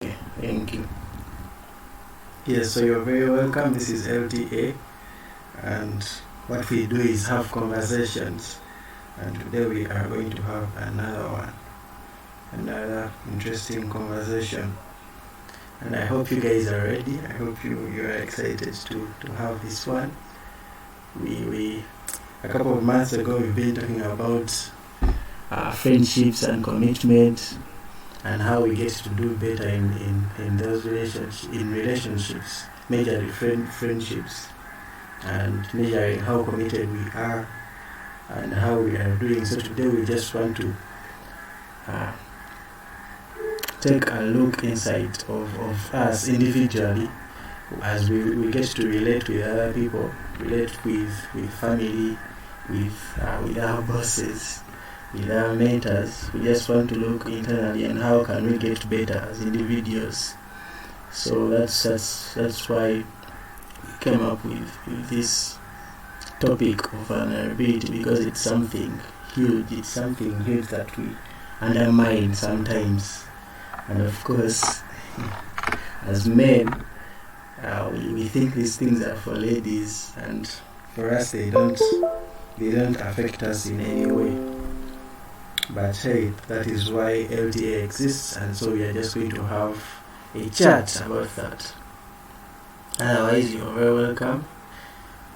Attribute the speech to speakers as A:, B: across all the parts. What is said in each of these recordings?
A: Okay, thank you. Yes, so you're very welcome. This is LTA, and what we do is have conversations, and today we are going to have another interesting conversation. And I hope you guys are ready. I hope you are excited to have this one. We a couple of months ago we've been talking about friendships and commitment, and how we get to do better in those relationships, majorly friendships, and measuring how committed we are and how we are doing. So today we just want to take a look inside of us individually, as we get to relate with other people, relate with family, with our bosses, with our mentors. We just want to look internally and how can we get better as individuals. So that's why we came up with this topic of vulnerability, because it's something huge. It's something huge that we undermine sometimes. And of course, as men, we think these things are for ladies, and for us they don't affect us in any way. But hey, that is why LTA exists, and so we are just going to have a chat about that. Otherwise, you're very welcome.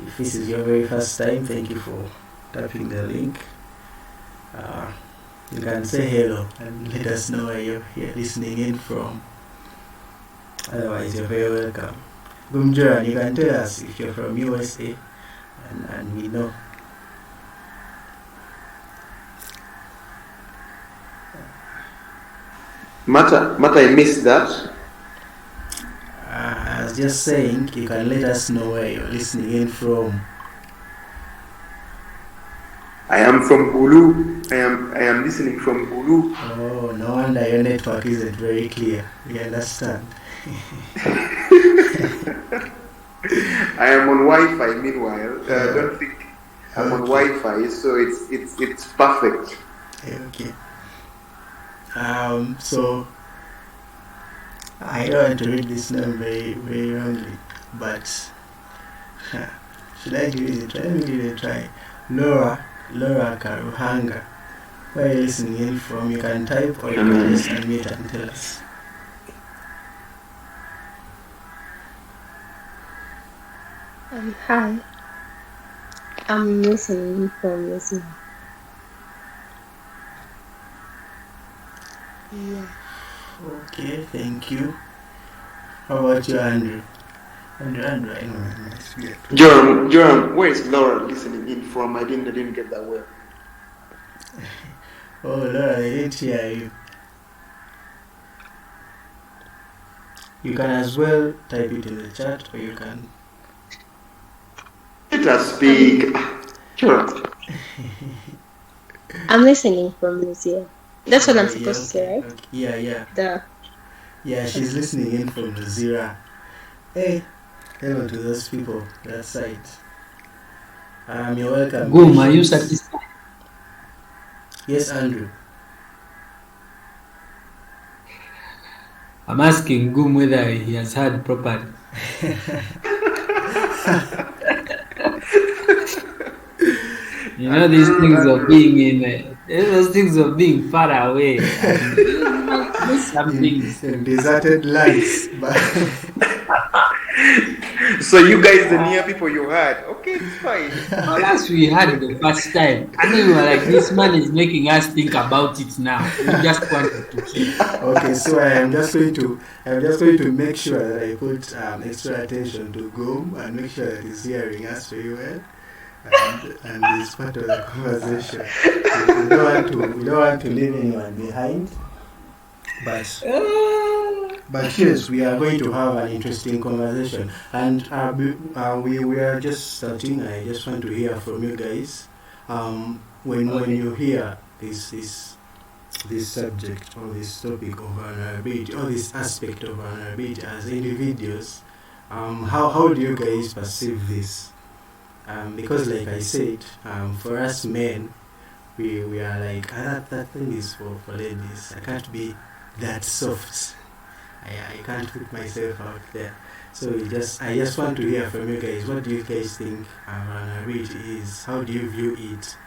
A: If this is your very first time, thank you for tapping the link. You can say hello and let us know where you're listening in from. Otherwise, you're very welcome. Gumjuran, you can tell us if you're from USA, and we know.
B: Mata, I missed that.
A: I was just saying, you can let us know where you're listening in from.
B: I am from Bulu. I am listening from Bulu.
A: Oh, no wonder your network isn't very clear. We understand.
B: I am on Wi-Fi. Meanwhile, don't think I'm on Wi-Fi, so it's perfect.
A: Okay. So I don't want to read this name very, very wrongly, but should I give it a try? Let me give it a try. Laura Karuhanga. Where are you listening in from? You can type, or you can just unmute and tell us.
C: Hi. I'm listening from Brazil. Yeah.
A: Okay, thank you. How about you, Andrew? Andrew, I know.
B: Joram, where is Laura listening in from? I didn't get that well.
A: Oh, Laura, I didn't hear you. You can as well type it in the chat, or you can.
B: Let us speak. Joram.
C: I'm listening from Brazil. That's what I'm supposed to say, right?
A: Okay. Yeah, she's listening in from Zira. Hey, hello to those people that side. You're welcome.
D: Goom, are you satisfied?
A: Yes, Andrew.
D: I'm asking Goom whether he has heard properly. You know, these things of being those things of being far away.
A: In deserted lands.
B: So you guys, the near people you had, okay, it's fine.
D: Unless we had the first time, and then we were like, this man is making us think about it now. We just wanted to keep.
A: Okay, so I'm just going to make sure that I put extra attention to Goom and make sure that he's hearing us very well. And it's part of the conversation. We don't want to leave anyone behind. But yes, we are going to have an interesting conversation, and we are just starting. I just want to hear from you guys. When you hear this subject or this topic of vulnerability or this aspect of vulnerability as individuals, how do you guys perceive this? Because like I said, for us men, we are like, that thing is for ladies. I can't be that soft. I can't put myself out there. So I just want to hear from you guys. What do you guys think vulnerability is? How do you view it?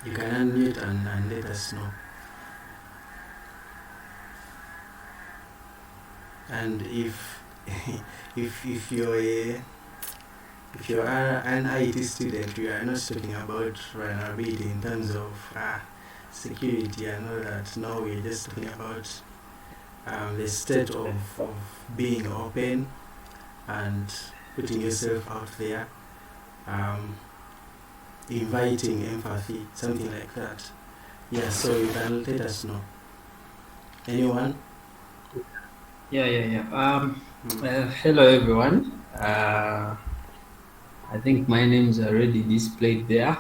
A: You can unmute and let us know. And if you're an IT student, we are not talking about vulnerability in terms of security and all that. No, we're just talking about the state of being open and putting yourself out there, inviting empathy, something like that. Yeah, so you can let us know. Anyone?
D: Yeah. Hello, everyone. I think my name's already displayed there.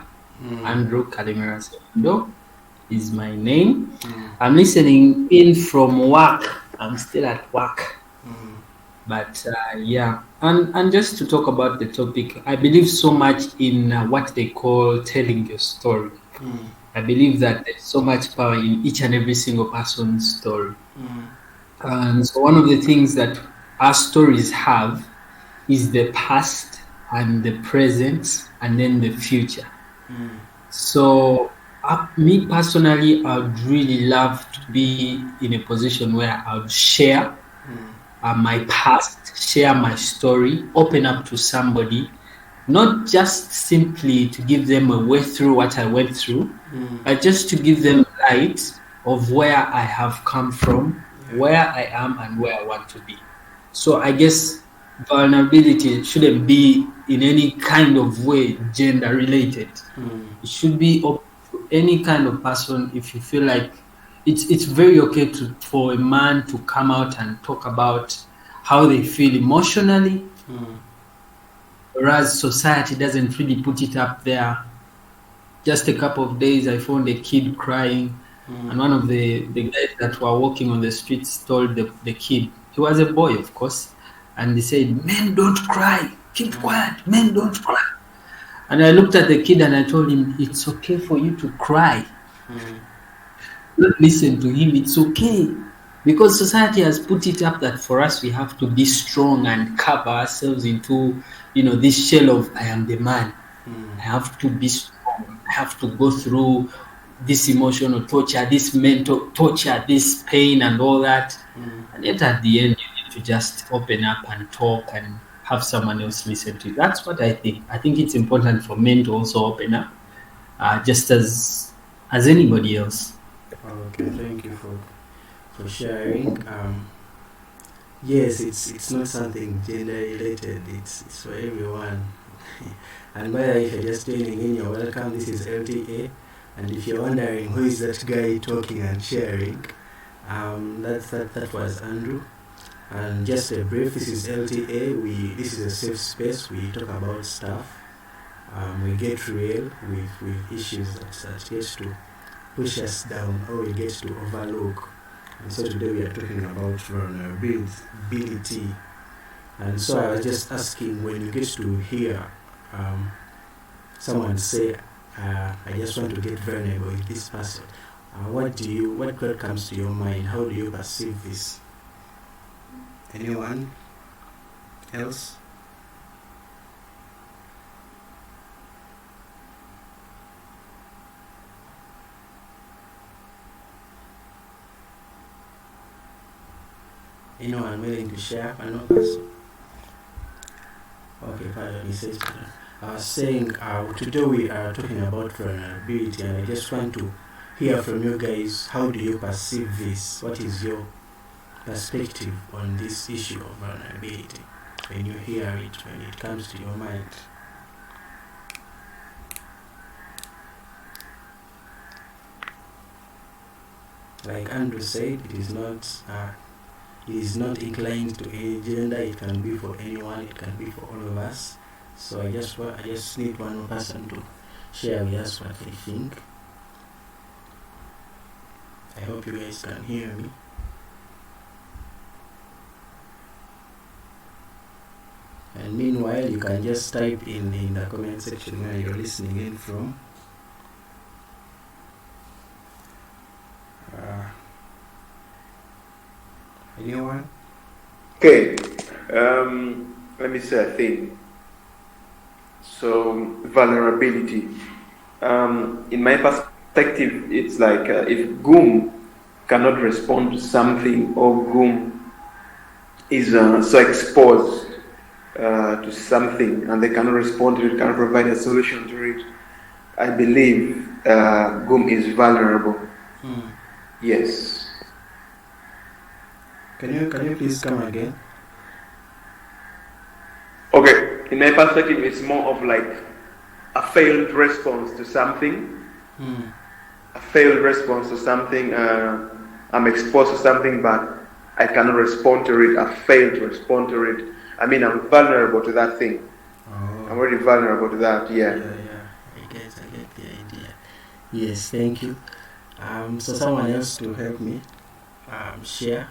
D: Andrew Kalimera Sendo is my name. I'm listening in from work. I'm still at work. But yeah, and just to talk about the topic, I believe so much in what they call telling your story. I believe that there's so much power in each and every single person's story. And so one of the things that our stories have is the past and the present and then the future. So me personally, I would really love to be in a position where I would share my past, share my story, open up to somebody, not just simply to give them a way through what I went through, but just to give them light of where I have come from, where I am, and where I want to be. So I guess vulnerability shouldn't be in any kind of way gender related. It should be up to any kind of person. If you feel like it's very okay for a man to come out and talk about how they feel emotionally, whereas society doesn't really put it up there. Just a couple of days, I found a kid crying, and one of the guys that were walking on the streets told the kid, he was a boy, of course, and they said, "Men don't cry, keep quiet, men don't cry." And I looked at the kid and I told him, it's okay for you to cry. Don't listen to him, it's okay. Because society has put it up that for us, we have to be strong and cover ourselves into, this shell of, I am the man. I have to be strong. I have to go through this emotional torture, this mental torture, this pain and all that. And yet at the end, you need to just open up and talk and have someone else listen to you. That's what I think. I think it's important for men to also open up, just as anybody else.
A: Okay, thank you for sharing. Yes, it's not something gender related. It's for everyone. And by the way, if you're just tuning in, you're welcome. This is LTA, and if you're wondering who is that guy talking and sharing, that was Andrew. And just a brief, this is LTA. This is a safe space. We talk about stuff. We get real with issues that get to push us down or we get to overlook. And so today we are talking about vulnerability. And so I was just asking, when you get to hear someone say, "I just want to get vulnerable with this person," what comes to your mind? How do you perceive this? Anyone else? Anyone willing to share? Another person? Okay, pardon me. I was saying today we are talking about vulnerability, and I just want to hear from you guys. How do you perceive this? What is your perspective on this issue of vulnerability when you hear it, when it comes to your mind? Like Andrew said, it is not inclined to any gender. It can be for anyone, it can be for all of us. So I just need one more person to share with us what they think. I hope you guys can hear me. And meanwhile, you can just type in the comment section where you're listening in from. Anyone?
B: Okay. Let me say a thing. So vulnerability. In my perspective, it's like if Goom cannot respond to something, or Goom is so exposed to something and they cannot respond to it, cannot provide a solution to it, I believe Goom is vulnerable. Yes.
A: Can you please come again?
B: Okay. In my perspective, it's more of like a failed response to something. A failed response to something. I'm exposed to something, but I cannot respond to it. I failed to respond to it. I mean, I'm vulnerable to that thing.
A: Oh.
B: I'm really vulnerable to that. Yeah.
A: I get the idea. Yes, thank you. So someone else to help me share.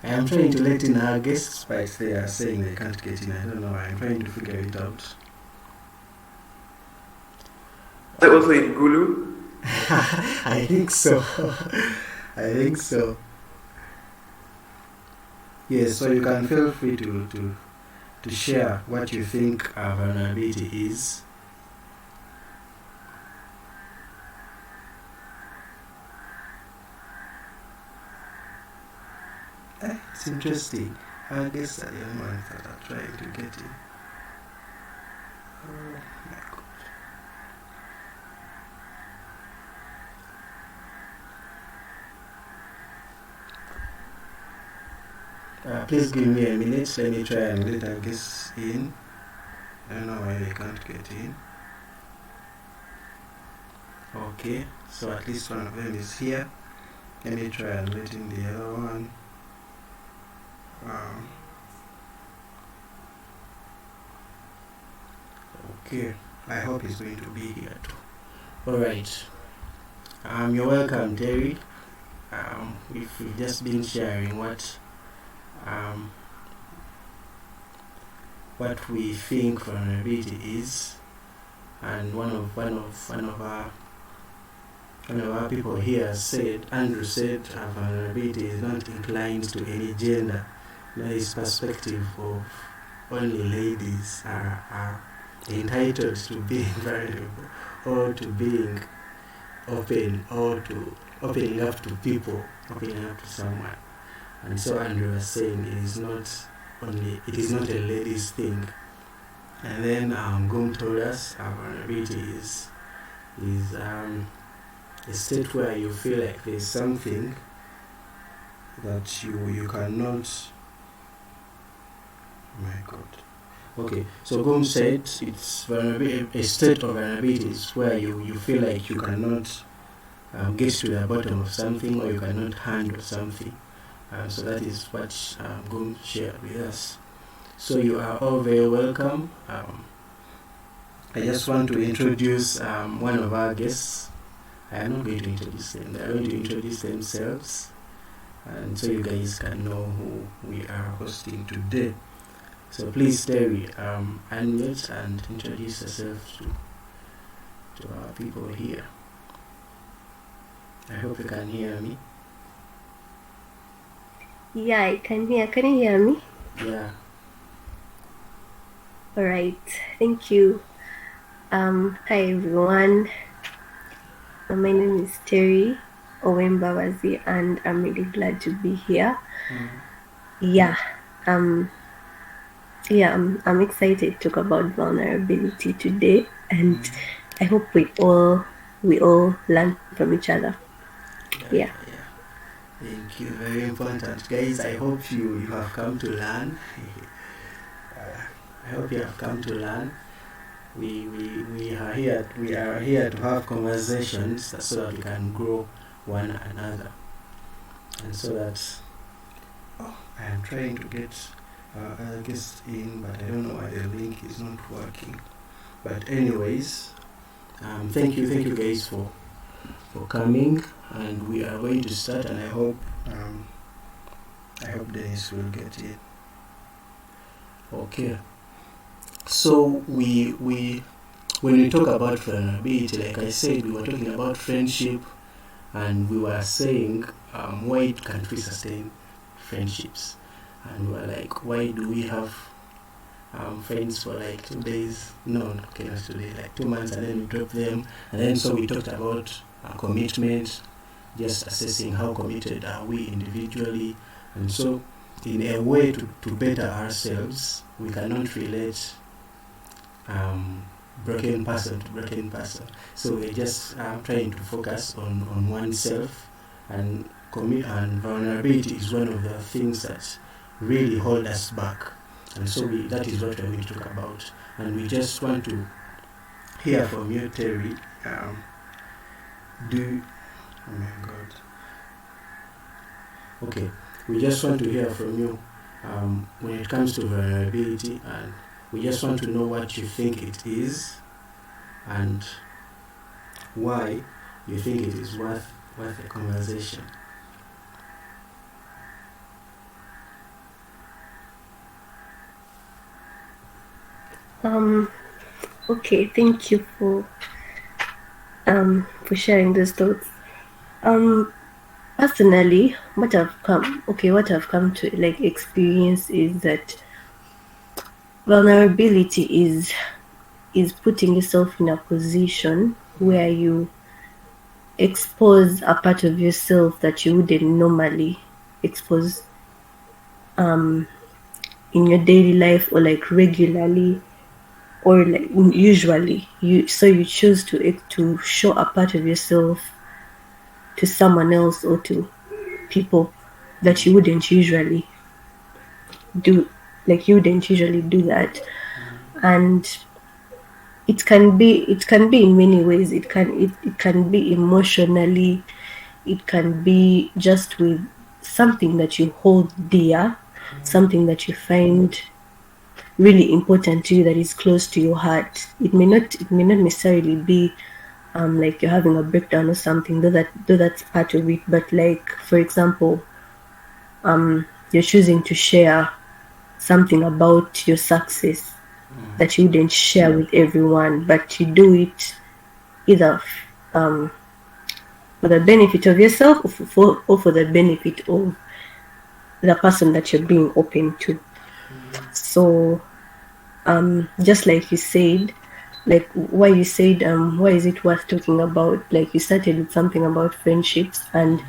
A: I am trying to let in our guests, but they are saying they can't get in. I don't know. I'm trying to figure it out.
B: That also in Gulu?
A: I think so. I think so. Yes, so you can feel free to share what you think vulnerability is. It's interesting. I guess the young ones that are trying to get in. Oh my God. Please give me a minute. Let me try and let our guests in. I don't know why they can't get in. Okay, so at least one of them is here. Let me try and let in the other one. Okay, I hope he's going to be here too. Alright. You're welcome, Terry. We've just been sharing what we think vulnerability is, and one of our people here said, Andrew said, vulnerability is not inclined to any gender. His perspective of only ladies are entitled to being vulnerable, or to being open, or to opening up to people, opening up to someone. And so Andrew was saying it is not a ladies thing. And then Gom told us vulnerability is a state where you feel like there's something that you cannot. Oh my God. Okay, so Gom said it's a state of vulnerability is where you feel like you cannot get to the bottom of something, or you cannot handle something. So that is what Gom shared with us. So you are all very welcome. I just want to introduce one of our guests. I am not going to introduce them. They are going to introduce themselves, and so you guys can know who we are hosting today. So please, Terry, unmute and introduce yourself to our people here. I hope you can hear me.
C: Yeah, I can hear. Can you hear me?
A: Yeah.
C: All right. Thank you. Hi everyone. My name is Terry Owembabazi, and I'm really glad to be here. I'm excited to talk about vulnerability today, and I hope we all learn from each other. Yeah.
A: Thank you. Very important, guys. I hope you have come to learn. I hope you have come to learn. We are here to have conversations so that we can grow one another, and so that I am trying to get other guests in, but I don't know why the link is not working. But anyways, thank you guys for coming, and we are going to start, and I hope Denis will get in. Okay. So when we talk about vulnerability, like I said, we were talking about friendship, and we were saying why can't we sustain friendships, and we're like, why do we have friends for like 2 days? No, okay, not today, like 2 months, and then we drop them. And then so we talked about commitment, just assessing how committed are we individually. And so in a way to better ourselves, we cannot relate broken person to broken person. So we're just trying to focus on oneself, and vulnerability is one of the things that really hold us back. And so that is what we're going to talk about. And we just want to hear from you, Terry. Oh my God. Okay, we just want to hear from you when it comes to vulnerability, and we just want to know what you think it is and why you think it is worth a conversation.
C: Okay, thank you for sharing those thoughts. Personally, what I've come to like experience is that vulnerability is putting yourself in a position where you expose a part of yourself that you wouldn't normally expose in your daily life, or like regularly, or like usually. You choose to show a part of yourself to someone else or to people that you wouldn't usually do. Like you wouldn't usually do that. And it can be in many ways. It can be emotionally, it can be just with something that you hold dear, something that you find really important to you, that is close to your heart. It may not necessarily be like you're having a breakdown or something, though that's part of it. But like, for example, you're choosing to share something about your success that you wouldn't share with everyone, but you do it either for the benefit of yourself, or for the benefit of the person that you're being open to. So just like you said, like why is it worth talking about? Like you started with something about friendships, and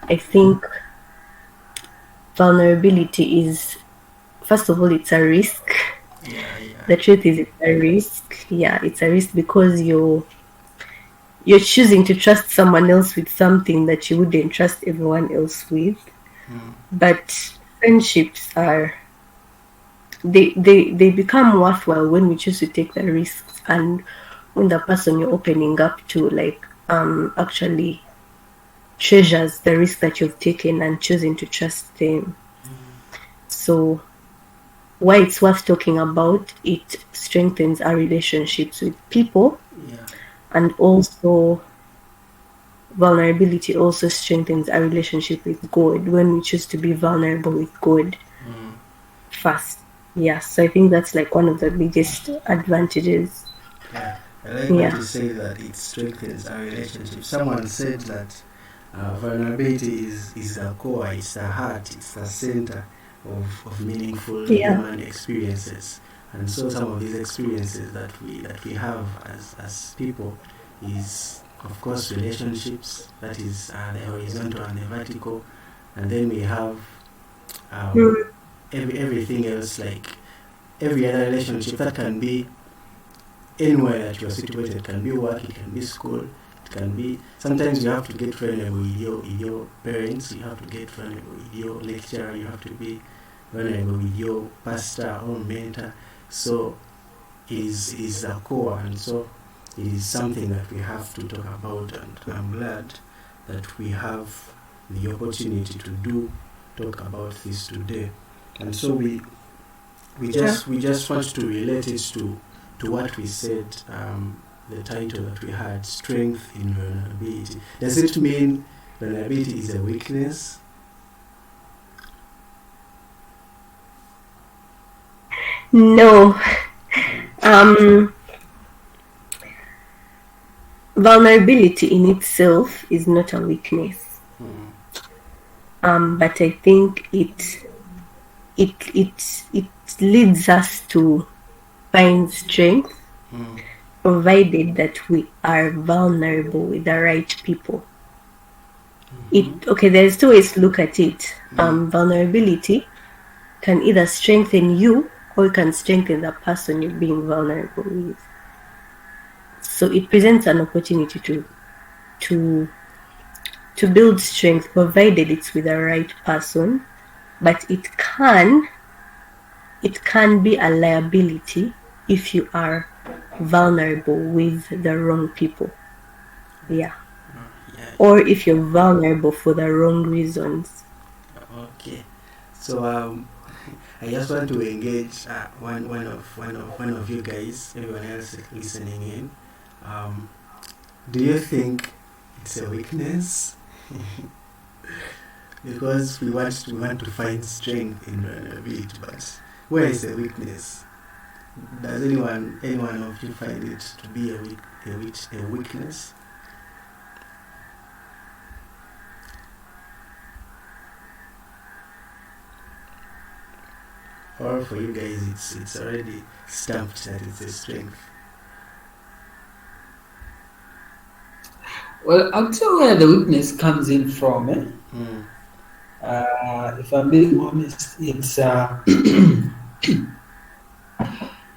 C: I think vulnerability is, first of all, it's a risk. The truth is, it's a risk. Yeah, it's a risk because you're choosing to trust someone else with something that you wouldn't trust everyone else with. But friendships are, they become worthwhile when we choose to take the risks, and when the person you're opening up to like actually treasures the risk that you've taken and choosing to trust them. So why it's worth talking about, it strengthens our relationships with people, and also vulnerability also strengthens our relationship with God when we choose to be vulnerable with God first. So I think that's like one of the biggest advantages.
A: I like what you say, that it strengthens our relationship. Someone said that vulnerability is the core, it's the heart, it's the center of meaningful human experiences. And so some of these experiences that we have as people is, of course, relationships, that is the horizontal and the vertical, and then we have everything else, like every other relationship that can be anywhere that you're situated. It can be work, it can be school, it can be, sometimes you have to get vulnerable with your parents, you have to get vulnerable with your lecturer, you have to be vulnerable with your pastor or mentor. So it is the core, and so it is something that we have to talk about, and I'm glad that we have the opportunity to talk about this today. And so we just want to relate it to what we said, the title that we had, Strength in Vulnerability. Does it mean vulnerability is a weakness?
C: No. Vulnerability in itself is not a weakness. but I think it leads us to find strength, provided that we are vulnerable with the right people. There's two ways to look at it. Vulnerability can either strengthen you or it can strengthen the person you're being vulnerable with. So it presents an opportunity to build strength, provided it's with the right person, but it can be a liability if you are vulnerable with the wrong people. Or if you're vulnerable for the wrong reasons.
A: Okay, so I just want to engage one of you guys, everyone else listening in. Do you think it's a weakness? Because we want to find strength in vulnerability, but where is the weakness? Does anyone of you find it to be a weakness? Or for you guys, it's already stamped that it's a strength?
D: Well, I'll tell where the weakness comes in from. If I'm being honest, it's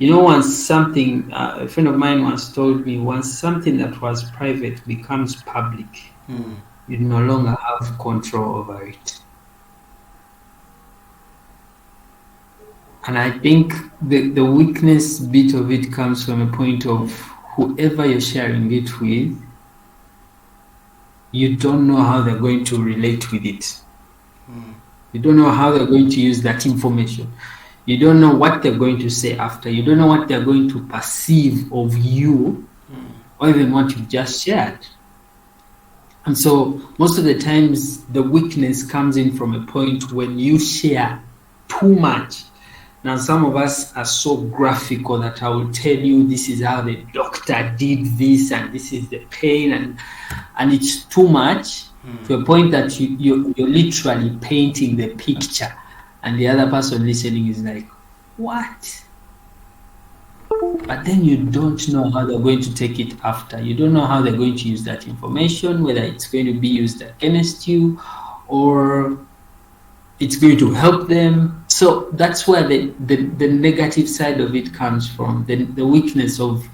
D: once something, a friend of mine once told me, once something that was private becomes public, you no longer have control over it. And I think the weakness bit of it comes from a point of whoever you're sharing it with, you don't know how they're going to relate with it. You don't know how they're going to use that information. You don't know what they're going to say after. You don't know what they're going to perceive of you, or even what you've just shared. And so most of the times the weakness comes in from a point when you share too much. Now, some of us are so graphical that I will tell you this is how the doctor did this, and this is the pain, and it's too much to a point that you're literally painting the picture, and the other person listening is like, what? But then you don't know how they're going to take it after. You don't know how they're going to use that information, whether it's going to be used against you or it's going to help them. So that's where the negative side of it comes from, the weakness of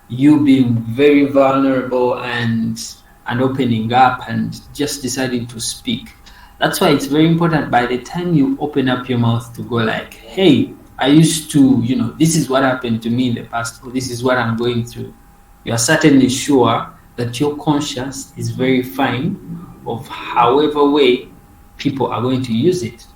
D: you being very vulnerable and opening up and just deciding to speak. That's why it's very important by the time you open up your mouth to go like, hey, I used to, this is what happened to me in the past, or this is what I'm going through. You are certainly sure that your conscience is very fine of however way people are going to use it.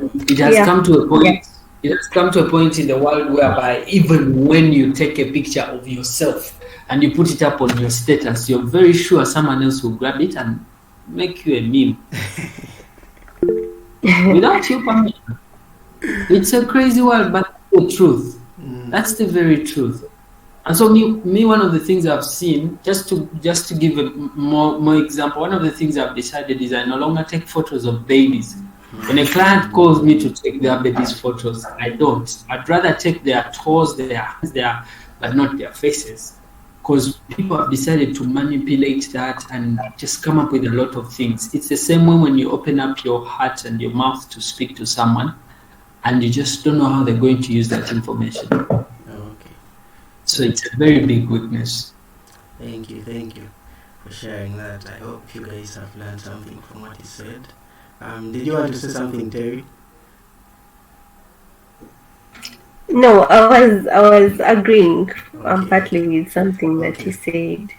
D: It has come to a point. It has come to a point in the world whereby even when you take a picture of yourself and you put it up on your status, you're very sure someone else will grab it and make you a meme without your permission. It's a crazy world, but the truth. That's the very truth. And so me, one of the things I've seen, just to give a more example, one of the things I've decided is I no longer take photos of babies. When a client calls me to take their babies' photos, I don't. I'd rather take their toes, their hands, but not their faces. Because people have decided to manipulate that and just come up with a lot of things. It's the same way when you open up your heart and your mouth to speak to someone, and you just don't know how they're going to use that information.
A: Okay.
D: So it's a very big weakness.
A: Thank you for sharing that. I hope you guys have learned something from what you said. Did you want to say something, Terry?
C: No, I was agreeing partly with something that you said.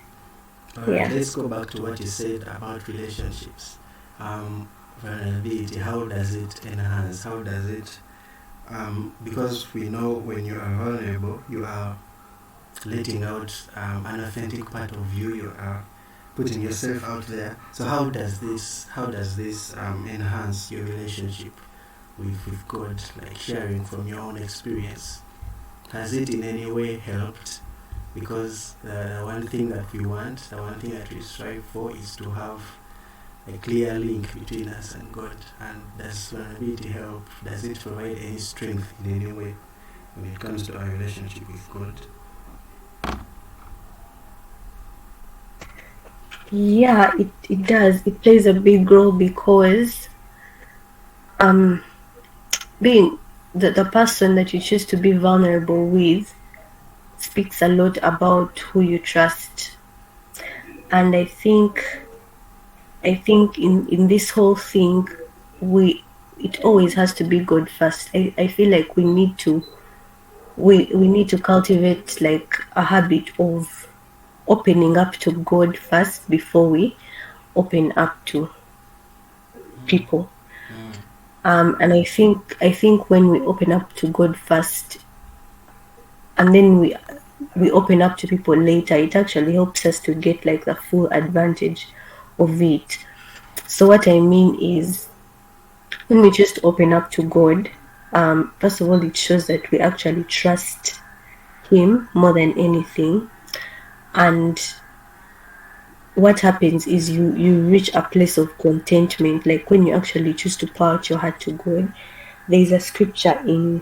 A: Alright, let's go back to what you said about relationships. Vulnerability, how does it enhance? How does it because we know when you are vulnerable, you are letting out an authentic part of you. You are putting yourself out there. So how does this enhance your relationship with God? Like sharing from your own experience, has it in any way helped? Because the one thing that we want, the one thing that we strive for, is to have a clear link between us and God? And does vulnerability help? Does it provide any strength in any way when it comes to our relationship with God?
C: Yeah, it does. It plays a big role because being the person that you choose to be vulnerable with speaks a lot about who you trust. And I think in this whole thing, it always has to be God first. I feel like we need to cultivate like a habit of opening up to God first before we open up to people. And I think when we open up to God first and then we open up to people later, it actually helps us to get like the full advantage of it. So what I mean is, when we just open up to God, first of all, it shows that we actually trust Him more than anything. And what happens is you reach a place of contentment. Like when you actually choose to pour out your heart to God, there is a scripture in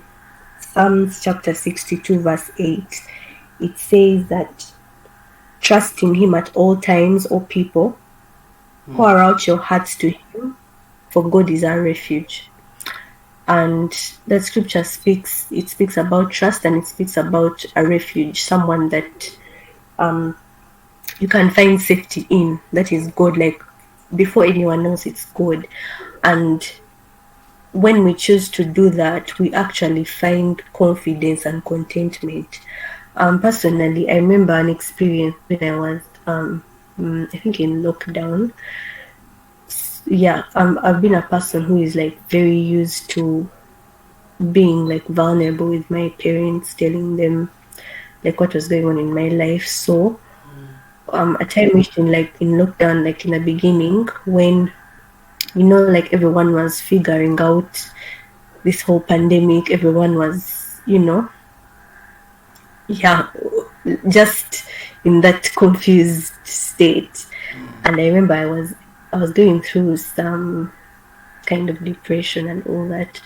C: Psalms chapter 62 verse 8. It says that trust in Him at all times, O people. Pour out your hearts to Him, for God is our refuge. And that scripture speaks about trust, and it speaks about a refuge, someone that you can find safety in. That is God. Like before anyone else, it's God. And when we choose to do that, we actually find confidence and contentment. Personally, I remember an experience when I was I think in lockdown. Yeah, I've been a person who is like very used to being like vulnerable with my parents, telling them like what was going on in my life. So a time reached in lockdown, like in the beginning, when like everyone was figuring out this whole pandemic, everyone was just in that confused state. And I remember I was going through some kind of depression and all that.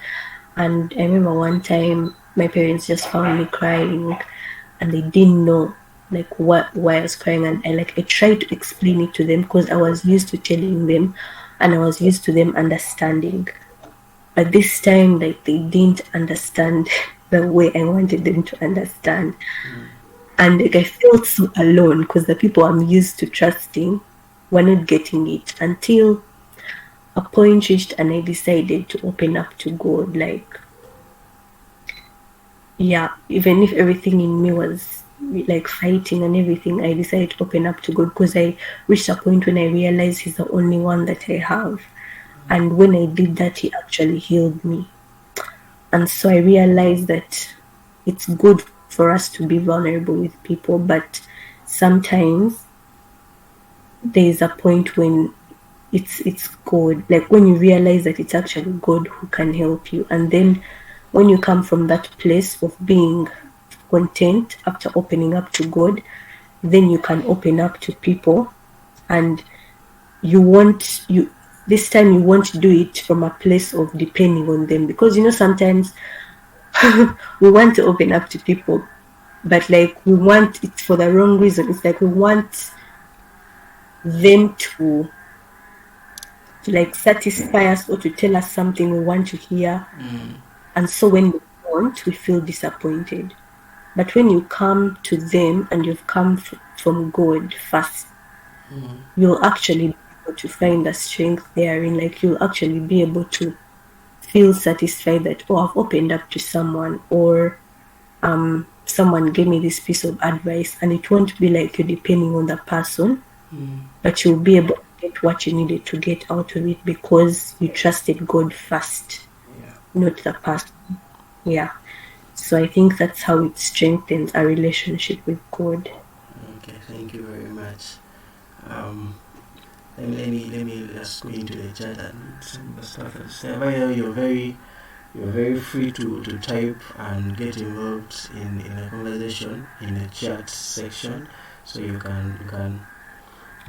C: And I remember one time my parents just found me crying, and they didn't know like why I was crying. And I tried to explain it to them because I was used to telling them and I was used to them understanding. But this time, like, they didn't understand the way I wanted them to understand. And like I felt so alone because the people I'm used to trusting were not getting it, until a point reached and I decided to open up to God. Like, yeah, even if everything in me was like fighting and everything, I decided to open up to God because I reached a point when I realized He's the only one that I have. And when I did that, He actually healed me. And so I realized that it's good for us to be vulnerable with people, but sometimes there is a point when it's God, like when you realize that it's actually God who can help you. And then when you come from that place of being content after opening up to God, then you can open up to people, and this time you won't do it from a place of depending on them, because sometimes we want to open up to people, but like we want it for the wrong reason. It's like we want them to like satisfy us or to tell us something we want to hear. And so when we don't, we feel disappointed. But when you come to them and you've come from God first, you'll actually be able to find the strength therein. Like you'll actually be able to feel satisfied that, oh, I've opened up to someone, or someone gave me this piece of advice, and it won't be like you're depending on the person, but you'll be able to get what you needed to get out of it because you trusted God first, not the person. Yeah. So I think that's how it strengthens our relationship with God.
A: Okay, thank you very much. Let me just go into the chat and some stuff. By the way, you're very free to type and get involved in a conversation in the chat section, so you can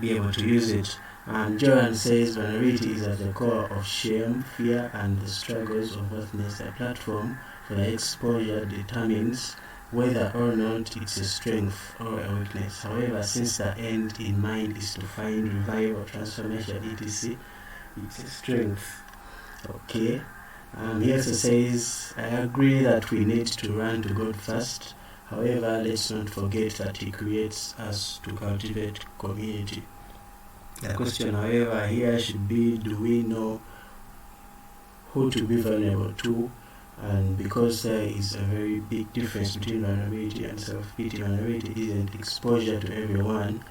A: be able to use it. Joran says vulnerability is at the core of shame, fear, and the struggles of worthiness. A platform for exposure determines whether or not it's a strength or a weakness. However, since the end in mind is to find revival, transformation, etc., it's a strength. Okay. He also says, I agree that we need to run to God first. However, let's not forget that He creates us to cultivate community. The question, however, here should be, do we know who to be vulnerable to? And because there is a very big difference between vulnerability and self-pity. Vulnerability isn't exposure to everyone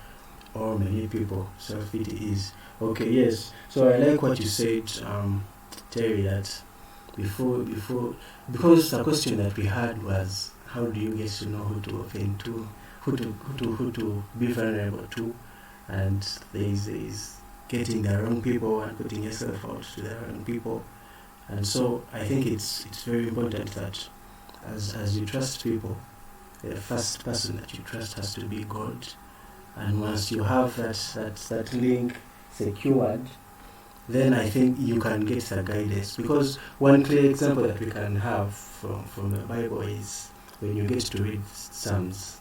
A: or many people. Self-pity is. Okay, yes. So I like what you said, Terry, that because the question that we had was, how do you get to know who to offend to, who to be vulnerable to? And there is getting the wrong people and putting yourself out to the wrong people. And so I think it's very important that as you trust people, the first person that you trust has to be God. And once you have that link secured, then I think you can get the guidance. Because one clear example that we can have from the Bible is when you get to read Psalms.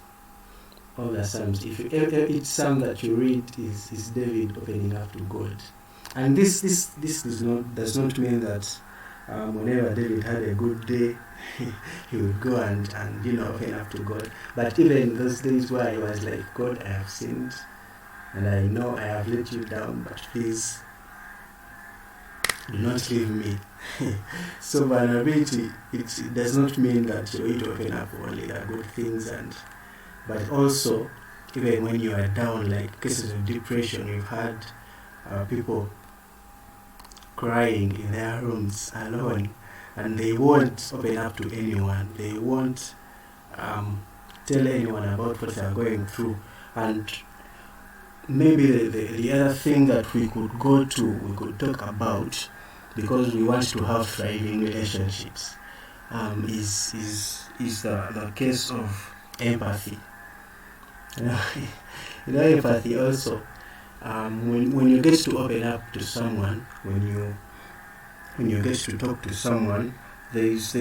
A: All the Psalms, if each Psalm that you read is David opening up to God. And this does not mean that whenever David had a good day, he would go and open up to God. But even those days where he was like, God, I have sinned, and I know I have let you down, but please do not leave me. So vulnerability, it does not mean that you're going to open up only the good things, but also even when you are down, like cases of depression, you've had people crying in their rooms alone, and they won't open up to anyone. They won't tell anyone about what they are going through. And maybe the other thing that we could talk about, because we want to have thriving relationships, is the case of empathy. Empathy also. When you get to open up to someone, when you get to talk to someone, there is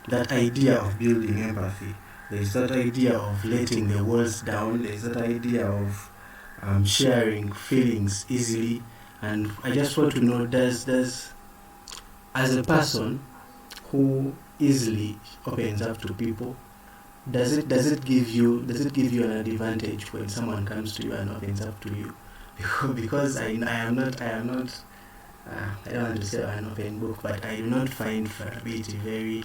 A: that idea of building empathy. There is that idea of letting the walls down. There is that idea of sharing feelings easily. And I just want to know, does as a person who easily opens up to people, does it give you an advantage when someone comes to you and opens up to you? Because I am not I don't want to say an open book, but I do not find vulnerability very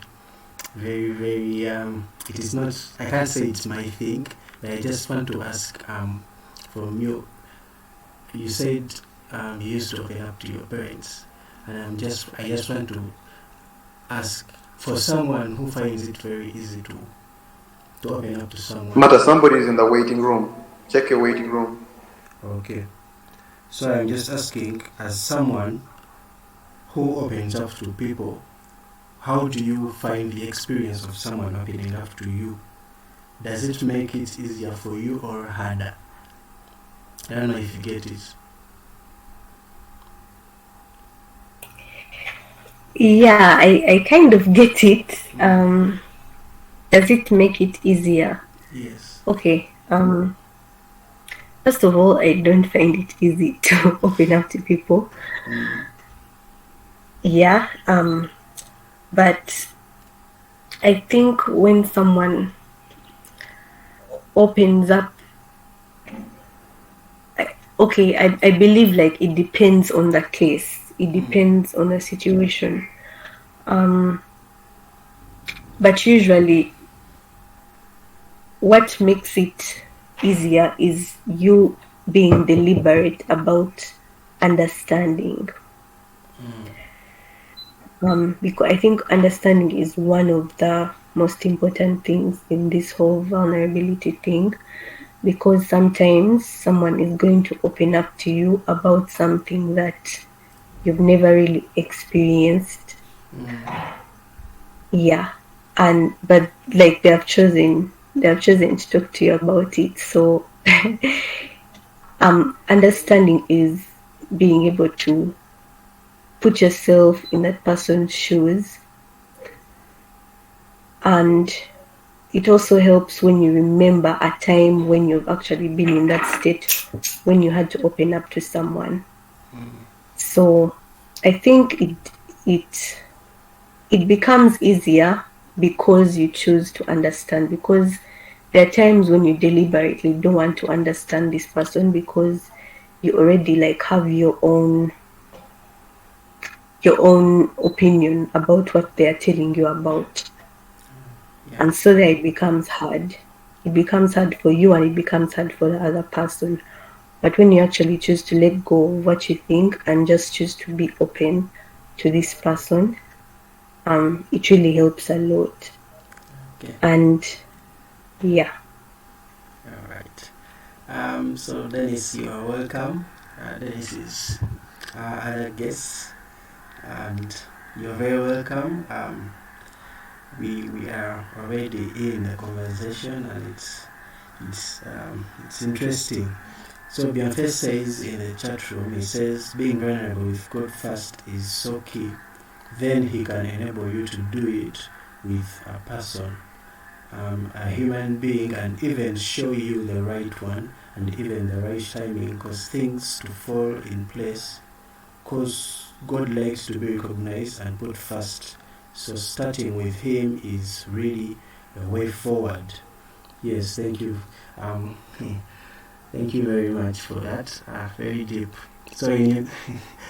A: very very it is not, I can't say it's my thing, but I just want to ask from you. You said you used to open up to your parents, and I just want to ask, for someone who finds it very easy to open up to someone.
B: Matter, somebody is in the waiting room. Check your waiting room.
A: Okay. So I'm just asking, as someone who opens up to people, how do you find the experience of someone opening up to you? Does it make it easier for you or harder? I don't know if you get it.
C: Yeah, I kind of get it. Does it make it easier?
A: Yes.
C: Okay. First of all, I don't find it easy to open up to people. Yeah. But I think when someone opens up, I believe like it depends on the case. It depends on the situation. But usually what makes it easier is you being deliberate about understanding. Because I think understanding is one of the most important things in this whole vulnerability thing, because sometimes someone is going to open up to you about something that you've never really experienced. Yeah. But like they have chosen to talk to you about it. So Understanding is being able to put yourself in that person's shoes, and it also helps when you remember a time when you've actually been in that state when you had to open up to someone. So I think it becomes easier because you choose to understand, because there are times when you deliberately don't want to understand this person because you already like have your own opinion about what they are telling you about.
A: Yeah.
C: And so that it becomes hard. It becomes hard for you and it becomes hard for the other person. But when you actually choose to let go of what you think and just choose to be open to this person, it really helps a lot.
A: Okay.
C: And yeah.
A: All right. So Denis, you are welcome. Denis is our other guest, and you're very welcome. We are already in the conversation, and it's interesting. So Bianfe says in the chat room, he says being vulnerable with God first is so key. Then He can enable you to do it with a person, a human being, and even show you the right one and even the right timing, cause things to fall in place. Cause God likes to be recognized and put first. So starting with Him is really a way forward. Yes, thank you. Thank you very much for that. Very deep. So I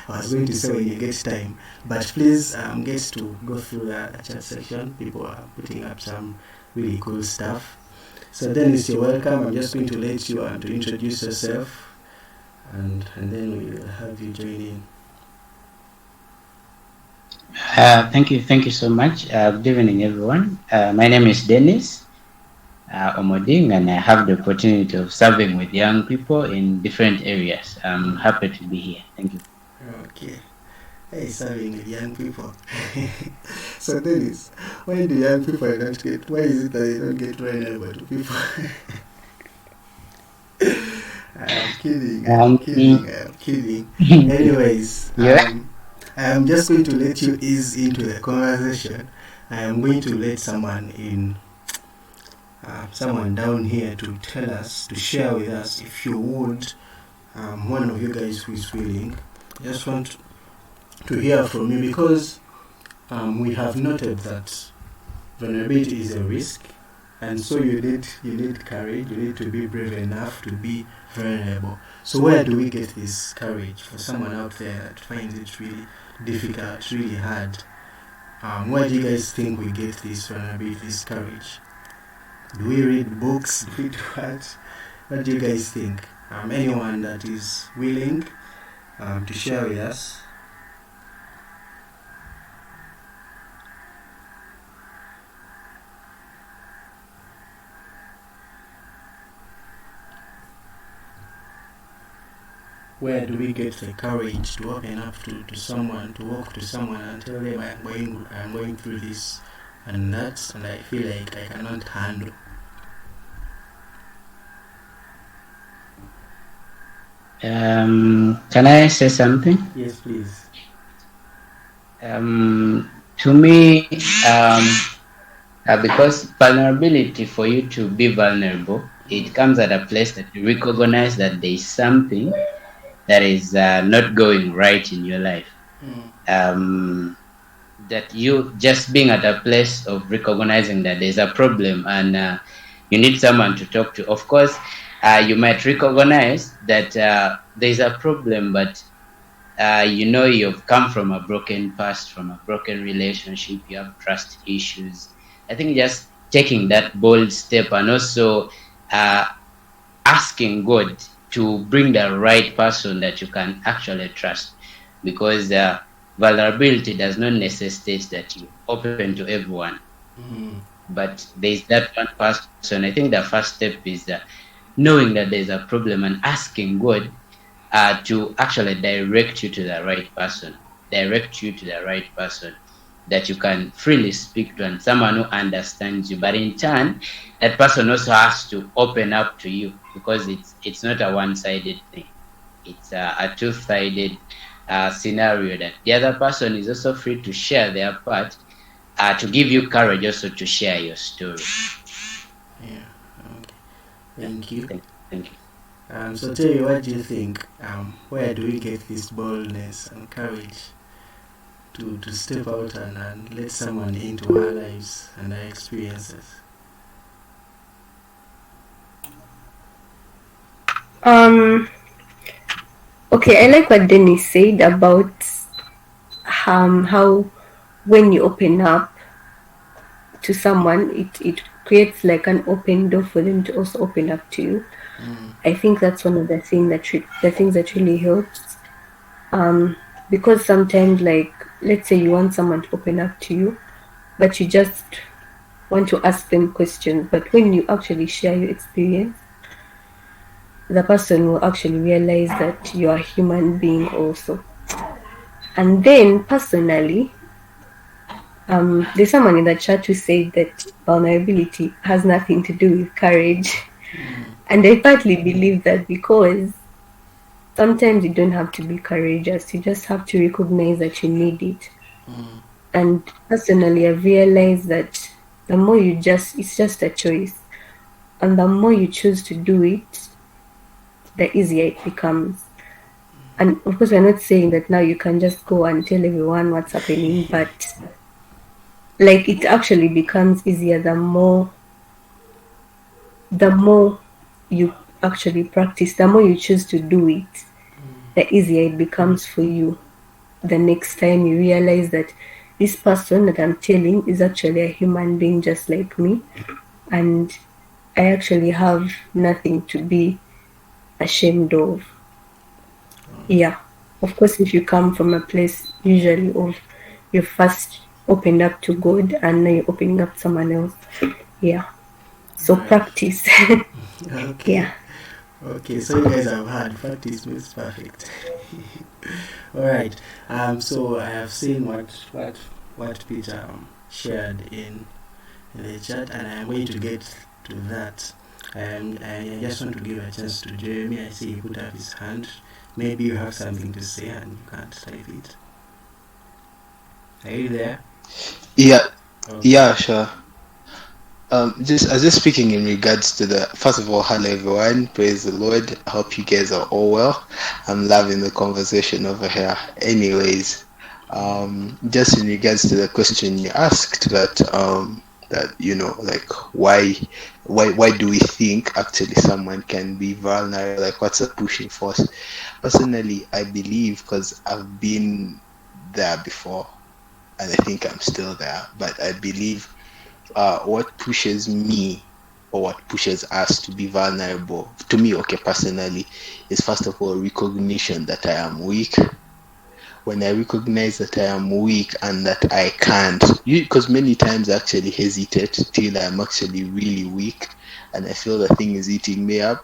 A: was going to say when you get time, but please get to go through the chat section. People are putting up some really cool stuff. So Denis, you're welcome. I'm just going to let you to introduce yourself, and then we will have you join in.
E: Thank you so much. Good evening, everyone. My name is Denis Omoding, and I have the opportunity of serving with young people in different areas. I'm happy to be here. Thank you.
A: Okay. Hey, serving with young people. So Denis, why do young people not get? Why is it that they don't get vulnerable to people? I'm kidding. Anyways,
E: yeah.
A: I am just going to let you ease into the conversation. I am going to let someone down here to tell us, to share with us, if you would, one of you guys who is willing. I just want to hear from you, because we have noted that vulnerability is a risk, and so you need courage. You need to be brave enough to be vulnerable. So where do we get this courage? For someone out there that finds it really difficult, really hard, where do you guys think we get this vulnerability, this courage? Do we read books? Do we do what? What do you guys think? Anyone that is willing to share with us? Where do we get the courage to open up to someone, to walk to someone and tell them I'm going through this and that, and I feel like I cannot handle?
E: Can I say something?
A: Yes, please.
E: To me, because vulnerability, for you to be vulnerable, it comes at a place that you recognize that there is something that is not going right in your life. That you just being at a place of recognizing that there's a problem and you need someone to talk to. Of course, you might recognize that there's a problem, but you've come from a broken past, from a broken relationship, you have trust issues. I think just taking that bold step and also asking God to bring the right person that you can actually trust, because vulnerability does not necessitate that you open to everyone. But there's that one person. I think the first step is knowing that there's a problem and asking God to actually direct you to the right person. that you can freely speak to, and someone who understands you. But in turn, that person also has to open up to you, because it's not a one-sided thing. It's a two-sided scenario, that the other person is also free to share their part, to give you courage also to share your story.
A: Yeah. Okay. Thank you.
E: Thank you.
A: So Terry, what do you think? Where do we get this boldness and courage to step out and let someone into our lives and our experiences?
C: Okay, I like what Denis said about how when you open up to someone, it creates like an open door for them to also open up to you. I think that's one of the things that really helps. Because sometimes, like, let's say you want someone to open up to you, but you just want to ask them questions. But when you actually share your experience, the person will actually realize that you are a human being also. And then personally, there's someone in the chat who said that vulnerability has nothing to do with courage. And I partly believe that, because sometimes you don't have to be courageous, you just have to recognize that you need it. And personally, I've realized that the more it's just a choice. And the more you choose to do it, the easier it becomes. And of course, we're not saying that now you can just go and tell everyone what's happening, but like, it actually becomes easier the more you actually practice, the more you choose to do it, the easier it becomes for you. The next time you realize that this person that I'm telling is actually a human being just like me, and I actually have nothing to be ashamed of. Yeah, of course, if you come from a place usually of you first opened up to God and now you're opening up to someone else. Yeah. So practice.
A: Okay.
C: Yeah.
A: Okay, so you guys have had practice makes perfect. All right. So I have seen what Peter shared in the chat, and I'm going to get to that. I just want to give a chance to Jeremy. I see he put up his hand. Maybe you have something to say and you can't type it. Are you there?
F: Yeah.
A: Okay.
F: Yeah, sure. Just speaking in regards to first of all, hello everyone, praise the Lord. I hope you guys are all well. I'm loving the conversation over here. Anyways, just in regards to the question you asked, that like why do we think actually someone can be vulnerable? Like, what's the pushing force? Personally, I believe, because I've been there before, and I think I'm still there, but I believe what pushes me, or what pushes us to be vulnerable, to me, okay, personally, is first of all recognition that I am weak. When I recognize that I am weak and that I can't, because many times I actually hesitate till I'm actually really weak and I feel the thing is eating me up.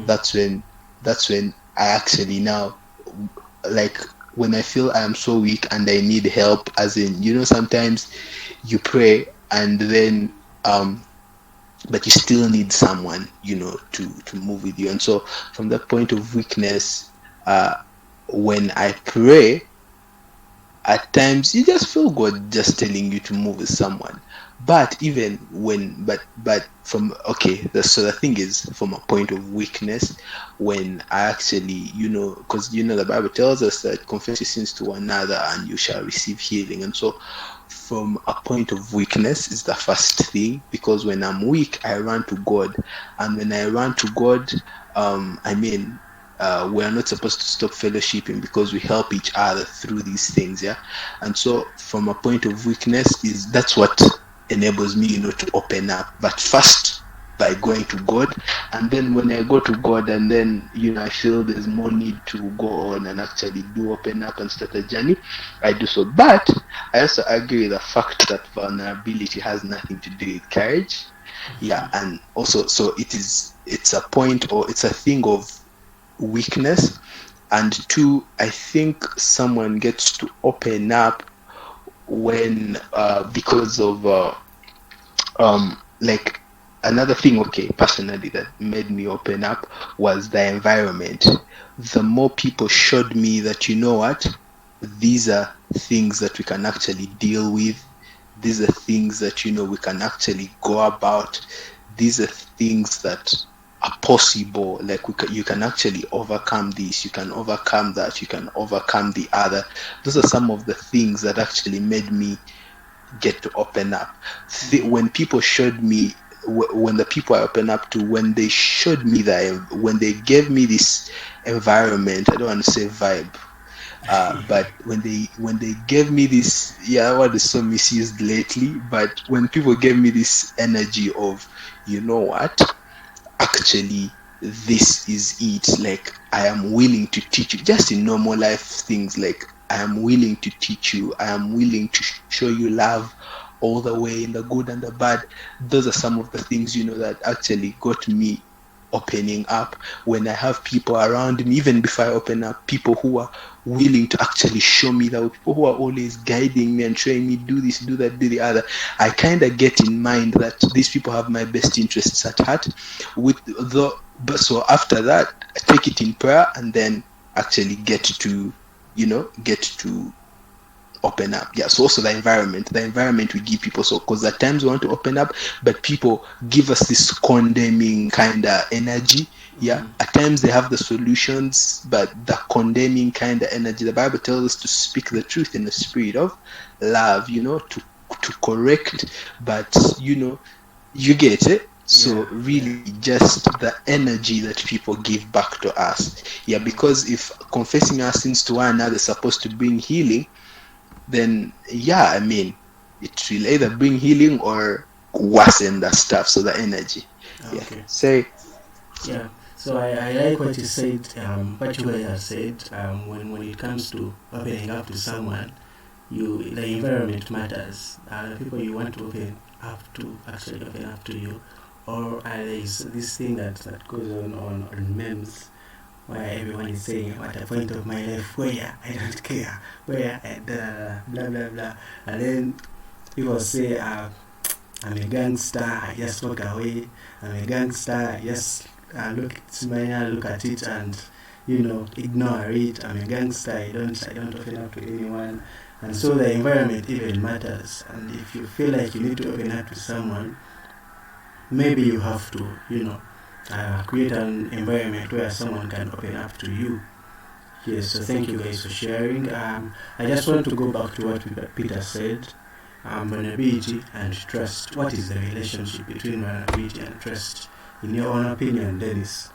F: That's when I actually now, like, when I feel I am so weak and I need help, as in, sometimes you pray and then but you still need someone to move with you. And so from that point of weakness, when I pray, at times you just feel God just telling you to move with someone. But even when from so the thing is, from a point of weakness, when I actually because the Bible tells us that confess your sins to one another and you shall receive healing. And so from a point of weakness is the first thing, because when I'm weak I run to God, and when I run to God, we are not supposed to stop fellowshipping, because we help each other through these things. Yeah. And so from a point of weakness, that's what enables me to open up, but first by going to God. And then when I go to God, and then I feel there's more need to go on and actually do open up and start a journey, I do so. But I also agree with the fact that vulnerability has nothing to do with courage. Yeah. And also, so it's a point, or it's a thing of weakness. And two, I think someone gets to open up when because of like another thing, okay, personally that made me open up was the environment. The more people showed me that, you know what, these are things that we can actually deal with, these are things that, you know, we can actually go about, these are things that are possible, like you can actually overcome this, you can overcome that, you can overcome the other. Those are some of the things that actually made me get to open up. When people showed me, when the people I open up to, when they showed me that, when they gave me this environment, I don't want to say vibe, but when they gave me this, yeah, that word is so misused lately, but when people gave me this energy of, you know what, actually this is it, like I am willing to teach you just in normal life things, like I am willing to teach you, I am willing to show you love all the way, in the good and the bad. Those are some of the things, you know, that actually got me opening up. When I have people around me, even before I open up, people who are willing to actually show me that, people who are always guiding me and showing me, do this, do that, do the other, I kind of get in mind that these people have my best interests at heart. But so after that, I take it in prayer and then actually get to open up. Yeah, so also the environment we give people, so because at times we want to open up, but people give us this condemning kind of energy. Yeah, at times they have the solutions, but the condemning kind of energy. The Bible tells us to speak the truth in the spirit of love, you know, to correct, but you know, you get it. So really just the energy that people give back to us. Yeah, because if confessing our sins to one another is supposed to bring healing, then yeah, I mean, it will either bring healing or worsen the stuff. So the energy.
A: Okay.
F: Yeah. Say.
A: Yeah. So I like what you said, what you guys have said. When it comes to opening up to someone, the environment matters. The people you want to open up to actually open up to you, or there is this thing that goes on memes, where everyone is saying, "At a point of my life where I don't care, where blah blah blah," and then people say, "I'm a gangster. I just walk away. I'm a gangster. I just look at it and ignore it. I'm a gangster. I don't open up to anyone." And so the environment even matters. And if you feel like you need to open up to someone, maybe you have to, create an environment where someone can open up to you. Yes, so thank you guys for sharing. I just want to go back to what Peter said. Vulnerability and trust. What is the relationship between vulnerability and trust? In your own opinion, Denis?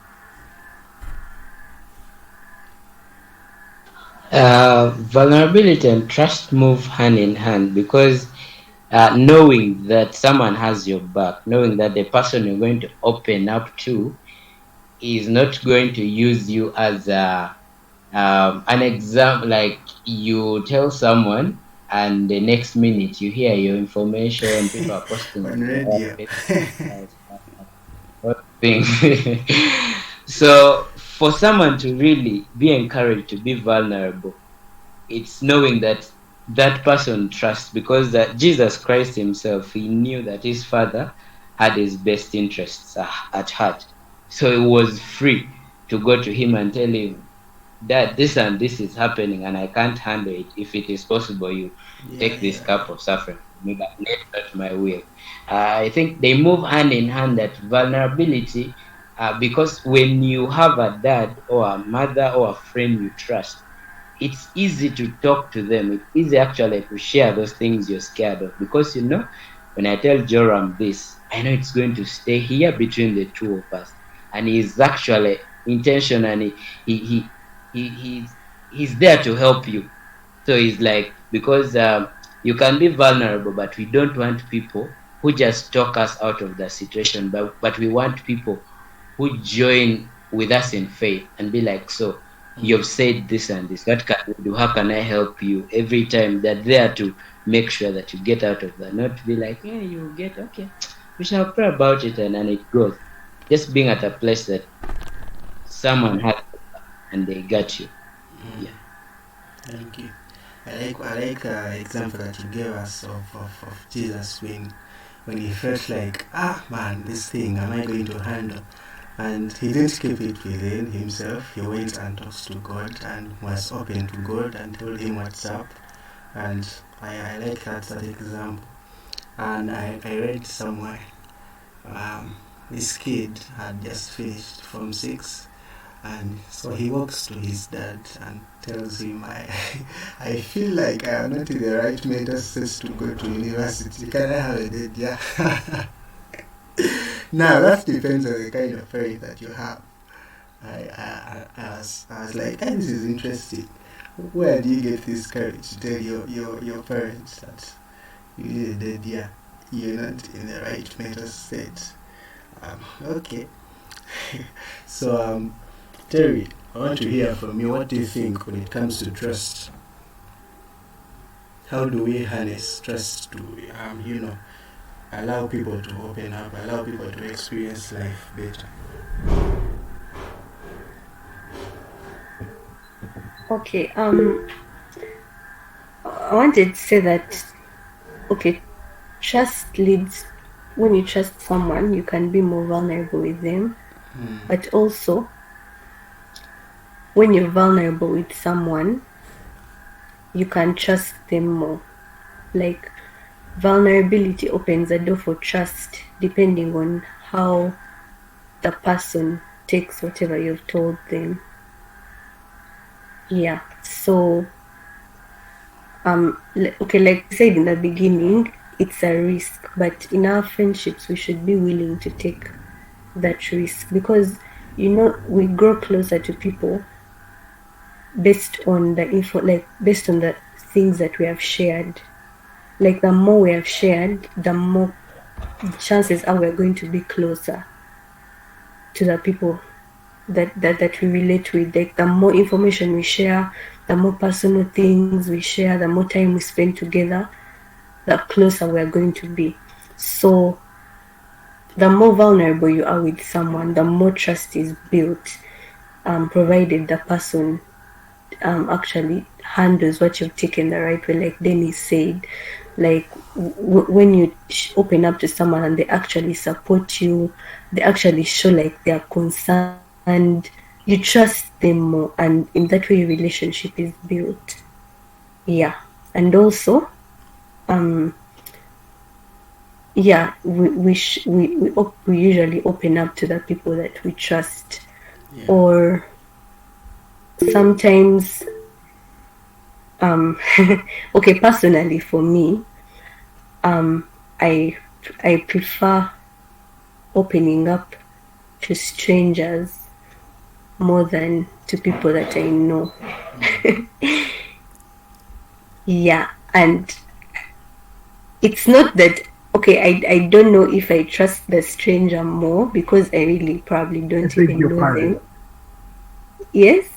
E: Vulnerability and trust move hand in hand, because knowing that someone has your back, knowing that the person you're going to open up to is not going to use you as an example. Like you tell someone and the next minute you hear your information, people are posting
A: on radio.
E: things. So for someone to really be encouraged to be vulnerable, it's knowing that that person trusts, because that Jesus Christ himself, he knew that his Father had his best interests at heart. So it was free to go to him and tell him that this and this is happening and I can't handle it. If it is possible, you take this cup of suffering, but let not my will. I think they move hand in hand, that vulnerability, because when you have a dad or a mother or a friend you trust, it's easy to talk to them. It's easy actually to share those things you're scared of, because when I tell Joram this, I know it's going to stay here between the two of us, and he's actually intentionally he's there to help you. So he's like, because you can be vulnerable, but we don't want people who just talk us out of the situation, but we want people who join with us in faith and be like, so you've said this and this, what can we do? How can I help you? Every time they're there to make sure that you get out of that, not to be like, yeah, you get, okay, we shall pray about it, and then it goes. Just being at a place that someone has and they got you. Yeah.
A: Thank you. I like example that you gave us of Jesus when he felt like, man, this thing, am I going to handle? And he didn't keep it within himself. He went and talked to God and was open to God and told him what's up. And I like that example. And I read somewhere, this kid had just finished Form 6, and so he walks to his dad and tells him, I feel like I am not in the right mental state to go to university. Can I have a date? Yeah. Now that depends on the kind of parent that you have. I was like, this is interesting. Where do you get this courage to tell your parents that you need a date? Yeah, you're not in the right mental state. Okay. So, Terry, I want to hear from you. What do you think when it comes to trust? How do we harness trust to, allow people to open up, allow people to experience life better?
C: Okay. I wanted to say that, okay, trust leads. When you trust someone, you can be more vulnerable with them. But also, when you're vulnerable with someone, you can trust them more. Like, vulnerability opens a door for trust depending on how the person takes whatever you've told them. Yeah. So, okay, like I said in the beginning, it's a risk, but in our friendships, we should be willing to take that risk because, we grow closer to people based on the info, like based on the things that we have shared. Like the more we have shared, the more chances are we're going to be closer to the people that we relate with. Like the more information we share, the more personal things we share, the more time we spend together, the closer we're going to be. So the more vulnerable you are with someone, the more trust is built, provided the person actually handles what you've taken the right way. Like Denis said, like when you open up to someone and they actually support you, they actually show like they are concerned, you trust them more, and in that way your relationship is built. Yeah. And also we usually open up to the people that we trust.
A: Yeah.
C: Or sometimes okay, personally for me, I prefer opening up to strangers more than to people that I know. Yeah. And it's not that, okay, I don't know if I trust the stranger more because I really probably don't even know them. Yes?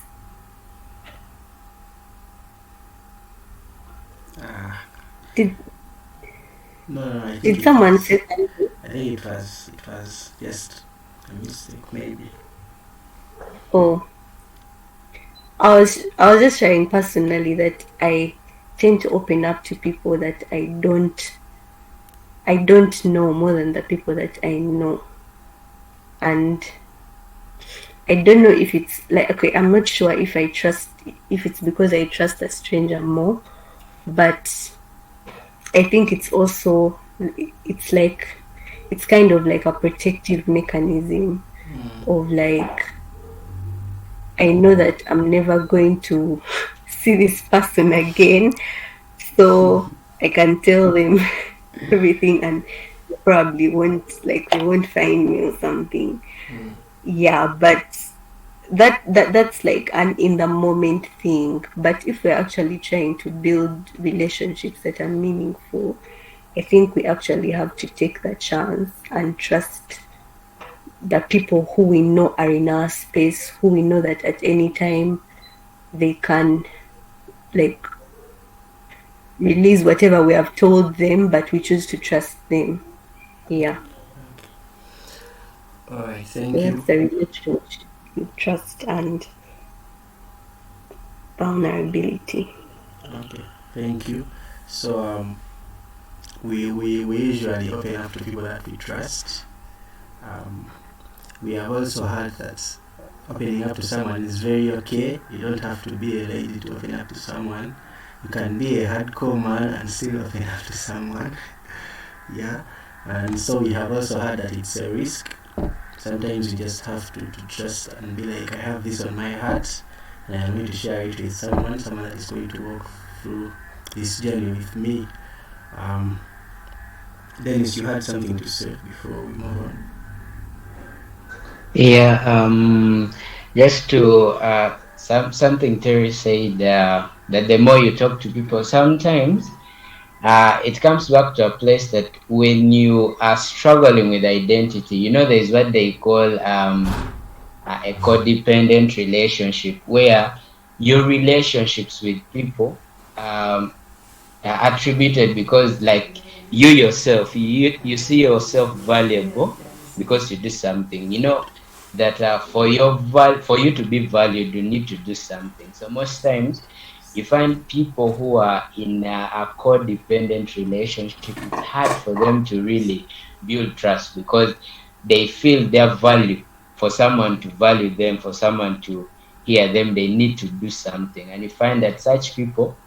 C: Did someone say something?
A: I think it was just a mistake, maybe.
C: Oh, I was just sharing personally that I tend to open up to people that I don't know more than the people that I know. And I don't know if it's like, okay, I'm not sure if it's because I trust a stranger more, but I think it's also, it's kind of like a protective mechanism of like, I know that I'm never going to see this person again, so I can tell them everything and they probably won't find me or something. Yeah, but that's like an in the moment thing. But if we're actually trying to build relationships that are meaningful, I think we actually have to take the chance and trust the people who we know are in our space, who we know that at any time they can like release whatever we have told them, but we choose to trust them. Yeah.
A: All right, thank you.
C: That's the relationship, trust and vulnerability.
A: Okay, Thank you. So we usually open up to people that we trust. We have also heard that opening up to someone is very okay. You don't have to be a lady to open up to someone. You can be a hardcore man and still open up to someone. Yeah. And so we have also heard that it's a risk. Sometimes you just have to trust and be like, I have this on my heart and I'm going to share it with someone that is going to walk through this journey with me. Dennis, you had something to say before we move on.
E: Yeah, just to something Terry said, that the more you talk to people, sometimes it comes back to a place that when you are struggling with identity, there's what they call a codependent relationship, where your relationships with people are attributed because, like, you yourself, you see yourself valuable because you do something. That for you to be valued, you need to do something. So most times you find people who are in a codependent relationship, it's hard for them to really build trust because they feel their value. For someone to value them, for someone to hear them, they need to do something. And you find that such people,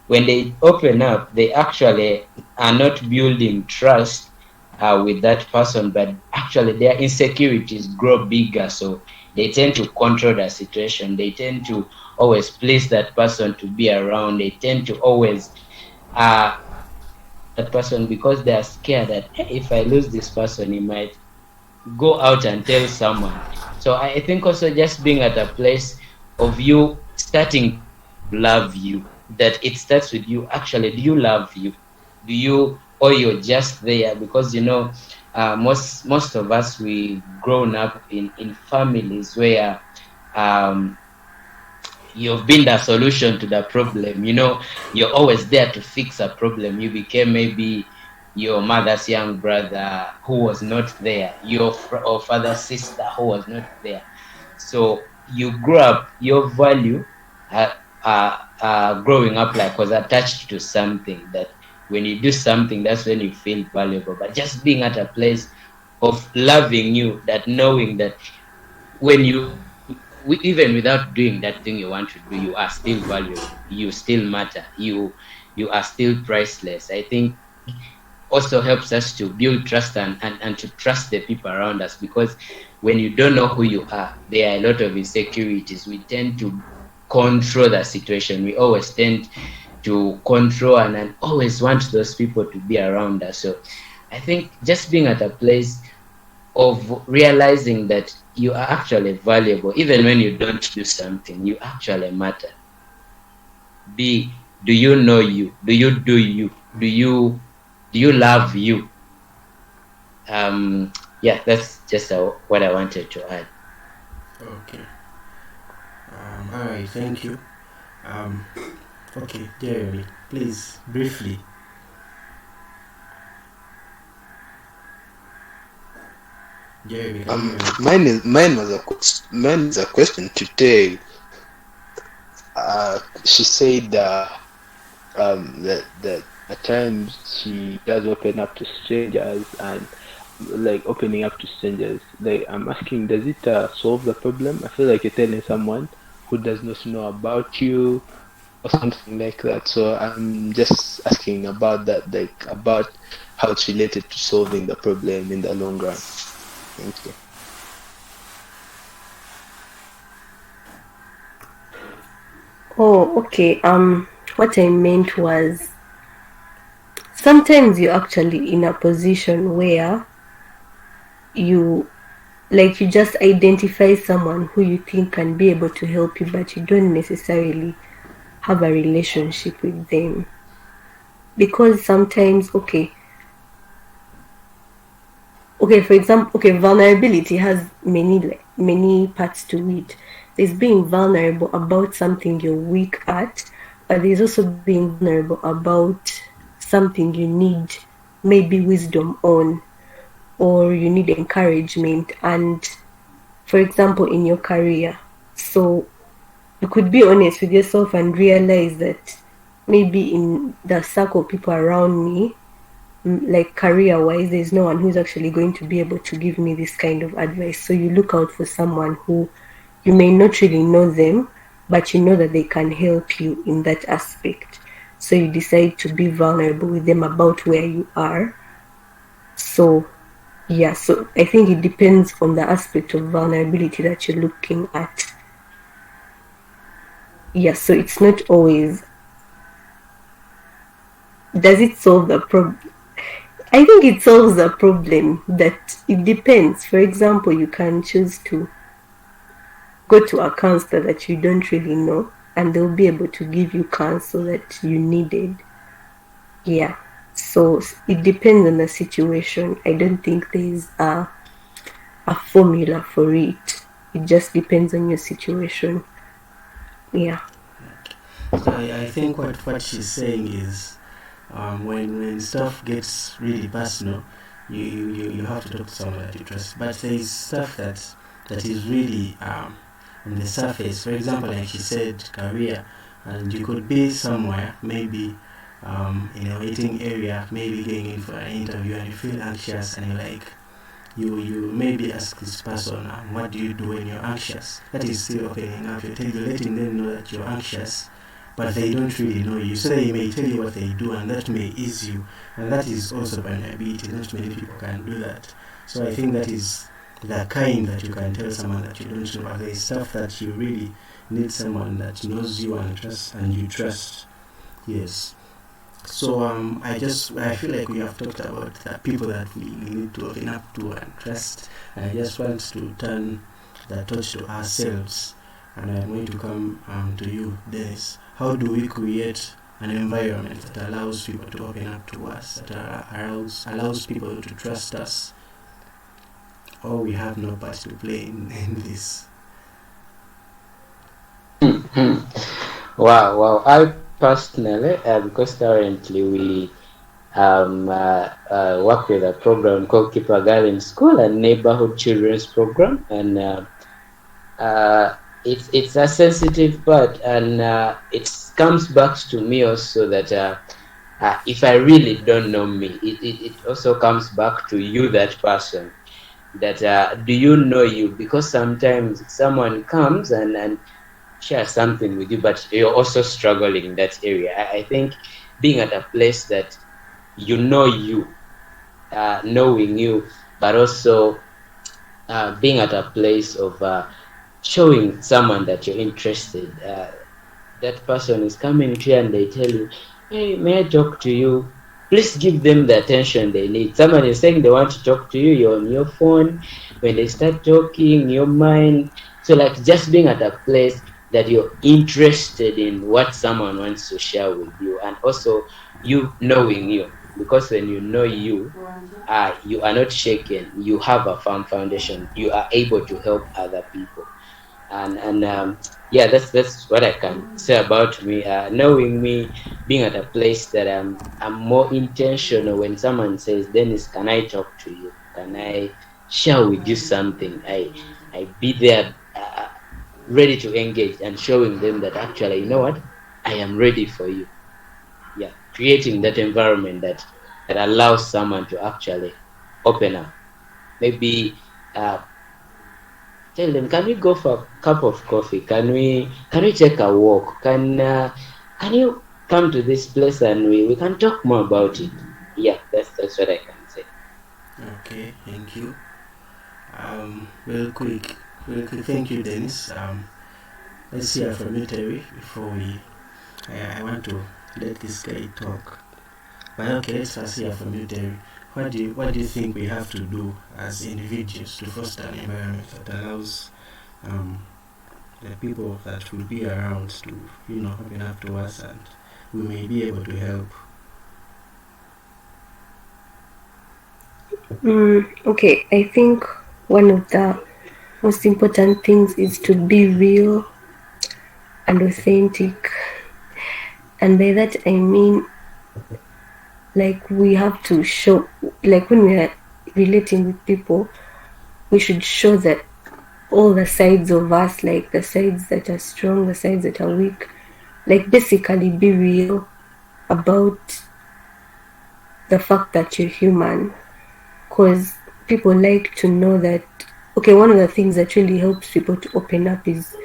E: when they open up, they actually are not building trust with that person, but actually their insecurities grow bigger. So they tend to control the situation. They tend to always please that person to be around. They tend to always that person because they are scared that, hey, if I lose this person, he might go out and tell someone. So I think also just being at a place of you starting to love you, that it starts with you. Actually, do you love you? Do you, or you're just there? Because most of us, we've grown up in families where you've been the solution to the problem. You're always there to fix a problem. You became maybe your mother's young brother who was not there, your or father's sister who was not there. So you grew up, your value growing up like was attached to something, that when you do something, that's when you feel valuable. But just being at a place of loving you, that knowing that when even without doing that thing you want to do, you are still valuable, you still matter, you are still priceless. I think also helps us to build trust and to trust the people around us, because when you don't know who you are, there are a lot of insecurities. We tend to control the situation. We always tend to control and always want those people to be around us. So I think just being at a place of realizing that you are actually valuable, even when you don't do something, you actually matter. B, do you know you? Do you do you? Do you love you? Yeah, that's just what I wanted to add.
A: Okay. All right. Thank you. Okay, Jeremy, please briefly. Jeremy, can you hear me?
F: Mine is a question to Tay. She said that at times she does open up to strangers, and like opening up to strangers, like I'm asking, does it solve the problem? I feel like you're telling someone who does not know about you or something like that. So I'm just asking about that, like about how it's related to solving the problem in the long run. Thank you.
C: Oh, okay. What I meant was sometimes you're actually in a position where you just identify someone who you think can be able to help you, but you don't necessarily have a relationship with them. Because sometimes, okay, for example, vulnerability has many parts to it. There's being vulnerable about something you're weak at, but there's also being vulnerable about something you need maybe wisdom on, or you need encouragement. And for example, in your career, so you could be honest with yourself and realize that maybe in the circle of people around me, like career-wise, there's no one who's actually going to be able to give me this kind of advice. So you look out for someone who you may not really know them, but you know that they can help you in that aspect. So you decide to be vulnerable with them about where you are. So yeah, so I think it depends on the aspect of vulnerability that you're looking at. Yeah, so it's not always, does it solve the problem? I think it solves the problem, that it depends. For example, you can choose to go to a counselor that you don't really know, and they'll be able to give you counsel that you needed. Yeah, so it depends on the situation. I don't think there's a formula for it. It just depends on your situation. Yeah.
A: So I think what she's saying is, when stuff gets really personal, you have to talk to someone that you trust. But there is stuff that is really on the surface. For example, like she said, career, and you could be somewhere, maybe in a waiting area, maybe going in for an interview, and you feel anxious, and you're like, you maybe ask this person, what do you do when you're anxious? That is still opening up. You're letting them know that you're anxious, but they don't really know you. So they may tell you what they do, and that may ease you. And that is also vulnerability. Not many people can do that. So I think that is the kind that you can tell someone that you don't know. But there is stuff that you really need someone that knows you and you trust. Yes. So I feel like we have talked about the people that we need to open up to and trust. And I just want to turn the torch to ourselves. And I'm going to come to you, Denis. How do we create an environment that allows people to open up to us, that allows people to trust us? Or we have no part to play in this?
E: Wow. I personally, because currently we work with a program called Keep a Girl in School, a neighborhood children's program, and it's a sensitive part, and it comes back to me also that if I really don't know me, it also comes back to you, that person, that do you know you? Because sometimes someone comes and share something with you, but you're also struggling in that area. I think being at a place that you know you, knowing you, but also being at a place of showing someone that you're interested. That person is coming to you and they tell you, hey, may I talk to you? Please give them the attention they need. Someone is saying they want to talk to you, you're on your phone. When they start talking, your mind. So like just being at a place that you're interested in what someone wants to share with you, and also you knowing you. Because when you know you are not shaken, you have a firm foundation, you are able to help other people. And yeah, that's what I can say about me. Knowing me, being at a place that I'm more intentional. When someone says, Dennis, can I talk to you? Can I share with you something? I be there, ready to engage, and showing them that actually, you know what, I am ready for you. Yeah, creating that environment that allows someone to actually open up. Maybe tell them, can we go for a cup of coffee? Can we take a walk? Can you come to this place and we can talk more about it? Yeah, that's what I can say.
A: Okay, thank you. Real quick, thank you, Denis. Let's hear from you, Terry, before I want to let this guy talk. But okay, let's first hear from you, Terry. What do you think we have to do as individuals to foster an environment that allows the people that will be around to, open up to us, and we may be able to help?
C: Okay, I think one of the most important things is to be real and authentic. And by that I mean, like, we have to show, like, when we are relating with people, we should show that all the sides of us, like the sides that are strong, the sides that are weak, like basically be real. about the fact that you're human, because people like to know that. Okay, one of the things that really helps people to open up is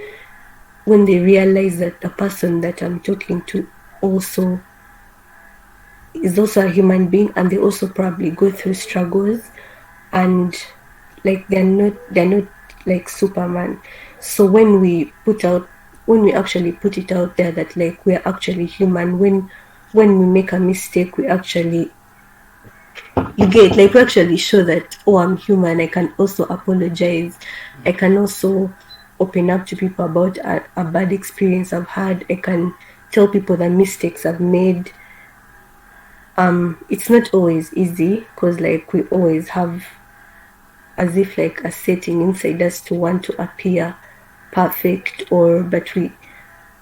C: when they realize that the person that I'm talking to also is also a human being, and they also probably go through struggles, and like they're not like Superman. So when we actually put it out there that like we're actually human, when we make a mistake, we actually, you get, like, we actually show that, oh, I'm human, I can also apologize, I can also open up to people about a bad experience I've had, I can tell people the mistakes I've made. It's not always easy, because like we always have as if like a setting inside us to want to appear perfect, but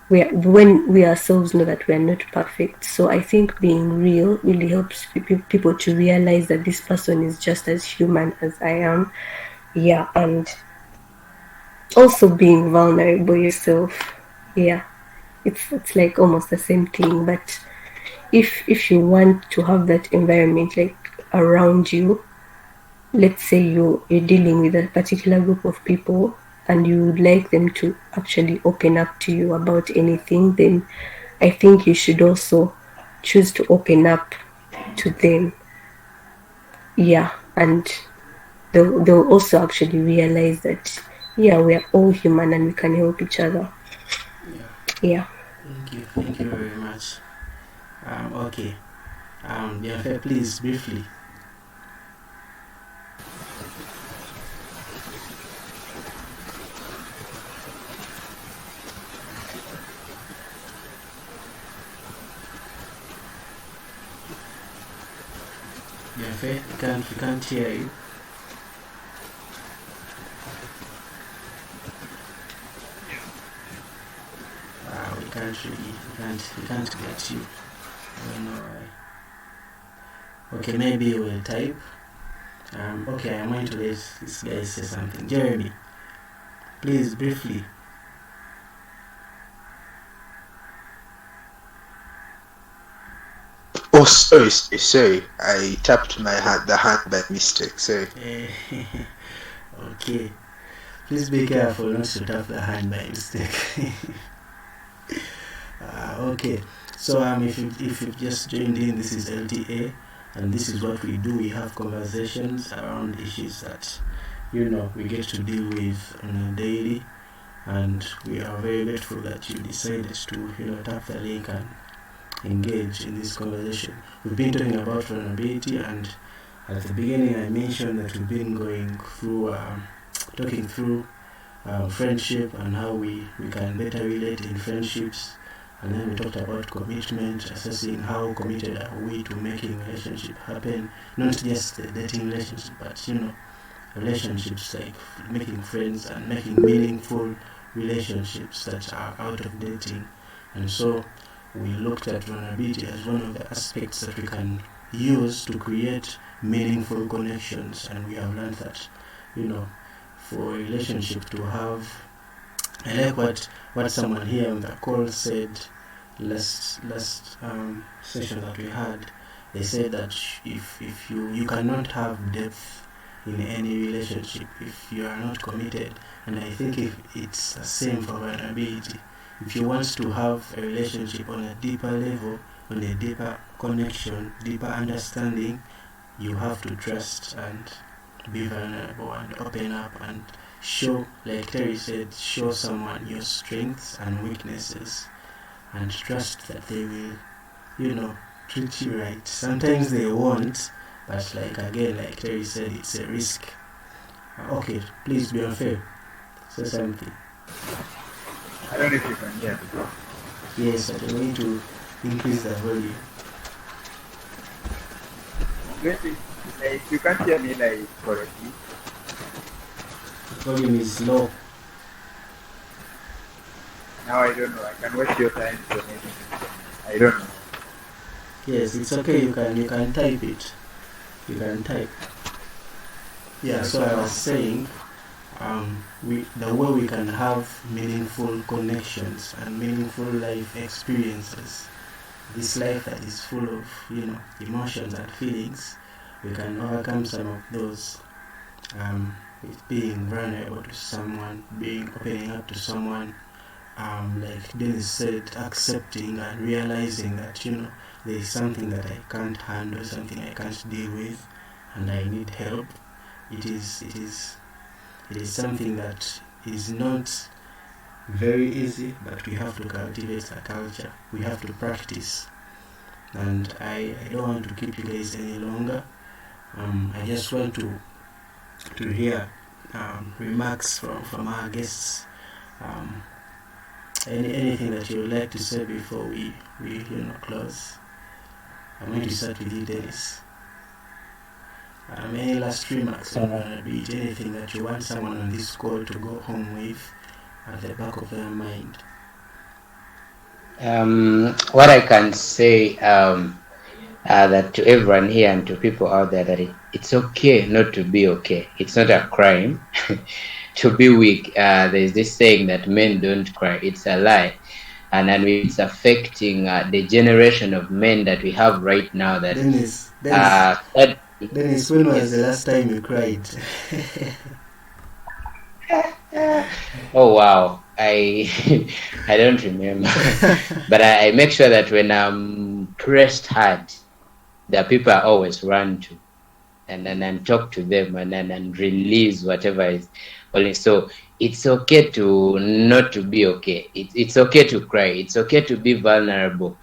C: when we ourselves know that we are not perfect. So I think being real really helps people to realize that this person is just as human as I am. Yeah, and also being vulnerable yourself. Yeah, it's like almost the same thing, but if you want to have that environment like around you, let's say you're dealing with a particular group of people and you would like them to actually open up to you about anything, then I think you should also choose to open up to them. Yeah, and they'll also actually realize that, yeah, we are all human and we can help each other. Yeah.
A: Thank you very much. Okay. Bianfe, please, briefly. Bianfe, we can't hear you. We can't get you. I don't know why. Okay, maybe we'll type. Okay, I'm going to let this guy say something. Jeremy, please, briefly.
F: Oh, sorry. I tapped the hand by mistake. Sorry.
A: Okay. Please be careful not to tap the hand by mistake. Okay. So if you've just joined in, this is LTA, and this is what we do. We have conversations around issues that we get to deal with on a daily, and we are very grateful that you decided to tap the link and engage in this conversation. We've been talking about vulnerability, and at the beginning I mentioned that we've been going through talking through friendship and how we can better relate in friendships, and then we talked about commitment, assessing how committed are we to making relationship happen, not just the dating relationship, but relationships like making friends and making meaningful relationships that are out of dating. And so we looked at vulnerability as one of the aspects that we can use to create meaningful connections, and we have learned that for a relationship to have, I like what someone here on the call said last session that we had. They said that if you cannot have depth in any relationship if you are not committed, and I think if it's the same for vulnerability. If you want to have a relationship on a deeper level, on a deeper connection, deeper understanding, you have to trust and be vulnerable and open up and show, like Terry said, show someone your strengths and weaknesses, and trust that they will, treat you right. Sometimes they won't, but like Terry said, it's a risk. Okay, please be unfair. Say something.
G: I don't know if you can hear me.
A: Yes, but we need to increase the volume.
G: If you can't hear me correctly.
A: The volume is low.
G: Now I don't know. I can waste your time for anything. I don't know.
A: Yes, it's okay. You can type it. You can type. Yeah. So I was saying, the way we can have meaningful connections and meaningful life experiences this life that is full of, emotions and feelings, we can overcome some of those with being vulnerable to someone, opening up to someone, like Denis said, accepting and realizing that, there is something that I can't handle, something I can't deal with, and I need help. It is something that is not very easy, but we have to cultivate a culture. We have to practice. And I don't want to keep you guys any longer. I just want to hear remarks from our guests. Anything that you would like to say before we close? I'm going to start with you, Denis. Any last remarks, be it anything that you want someone on this call to go home with at the back of their mind?
E: What I can say that to everyone here and to people out there, that it's okay not to be okay. It's not a crime to be weak. There's this saying that men don't cry. It's a lie. And it's affecting the generation of men that we have right now. That
A: Denis, when was the last time you cried?
E: Oh wow, I don't remember, but I make sure that when I'm pressed hard, the people I always run to, and then talk to them, and then release whatever is falling. So it's okay to not to be okay. It's okay to cry. It's okay to be vulnerable,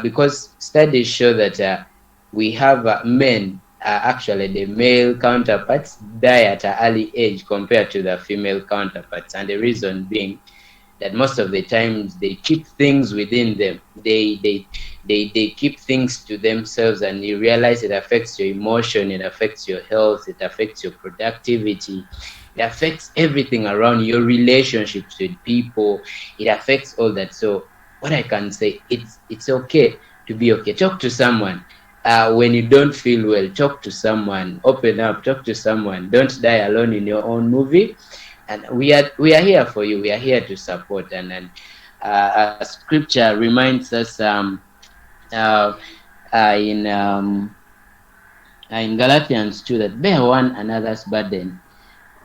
E: because studies show that we have men. Actually, the male counterparts die at an early age compared to the female counterparts, and the reason being that most of the times they keep things within them. They keep things to themselves, and you realize it affects your emotion, it affects your health, it affects your productivity, it affects everything around your relationships with people. It affects all that. So what I can say, it's okay to be okay. Talk to someone. When you don't feel well, talk to someone. Open up, talk to someone. Don't die alone in your own movie. And we are here for you. We are here to support. And then scripture reminds us in Galatians 2 that bear one another's burden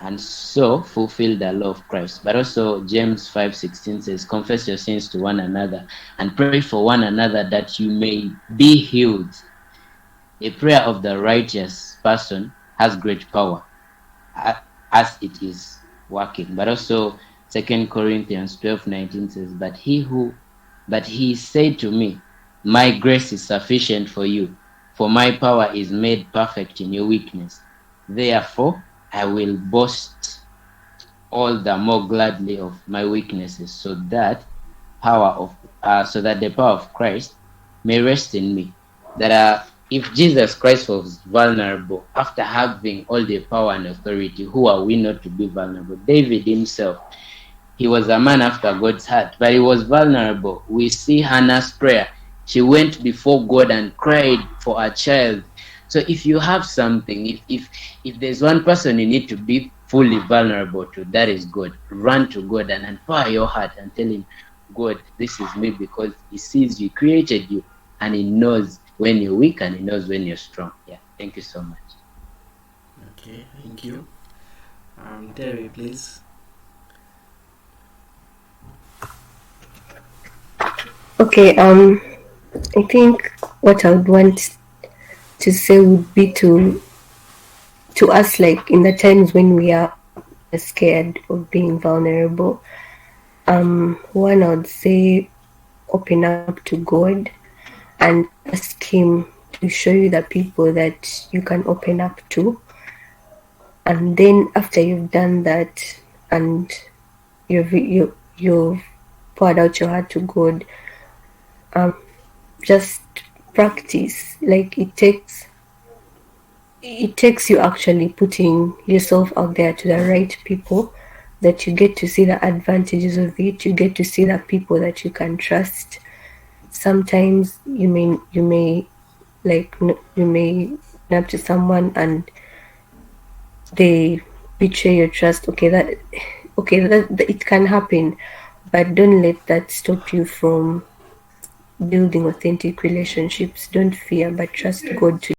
E: and so fulfill the law of Christ. But also James 5:16 says, confess your sins to one another and pray for one another that you may be healed. A prayer of the righteous person has great power as it is working. But also 2 Corinthians 12:19 says, but he said to me, my grace is sufficient for you, for my power is made perfect in your weakness. Therefore, I will boast all the more gladly of my weaknesses, so that the power of Christ may rest in me. That if Jesus Christ was vulnerable after having all the power and authority, who are we not to be vulnerable? David himself, he was a man after God's heart, but he was vulnerable. We see Hannah's prayer. She went before God and cried for a child. So if you have something, if there's one person you need to be fully vulnerable to, that is God. Run to God and pour your heart and tell him, God, this is me, because he sees you, created you, and he knows when you're weak and he knows when you're strong. Yeah, thank you so much.
A: Okay, thank you. Terry, please.
C: Okay, I think what I would want to say would be to us, like in the times when we are scared of being vulnerable, one, I would say open up to God and ask him to show you the people that you can open up to. And then after you've done that and you've poured out your heart to God, just practice. Like it takes you actually putting yourself out there to the right people, that you get to see the advantages of it. You get to see the people that you can trust. Sometimes you may up to someone and they betray your trust. Okay, that it can happen, but don't let that stop you from building authentic relationships. Don't fear, but trust God to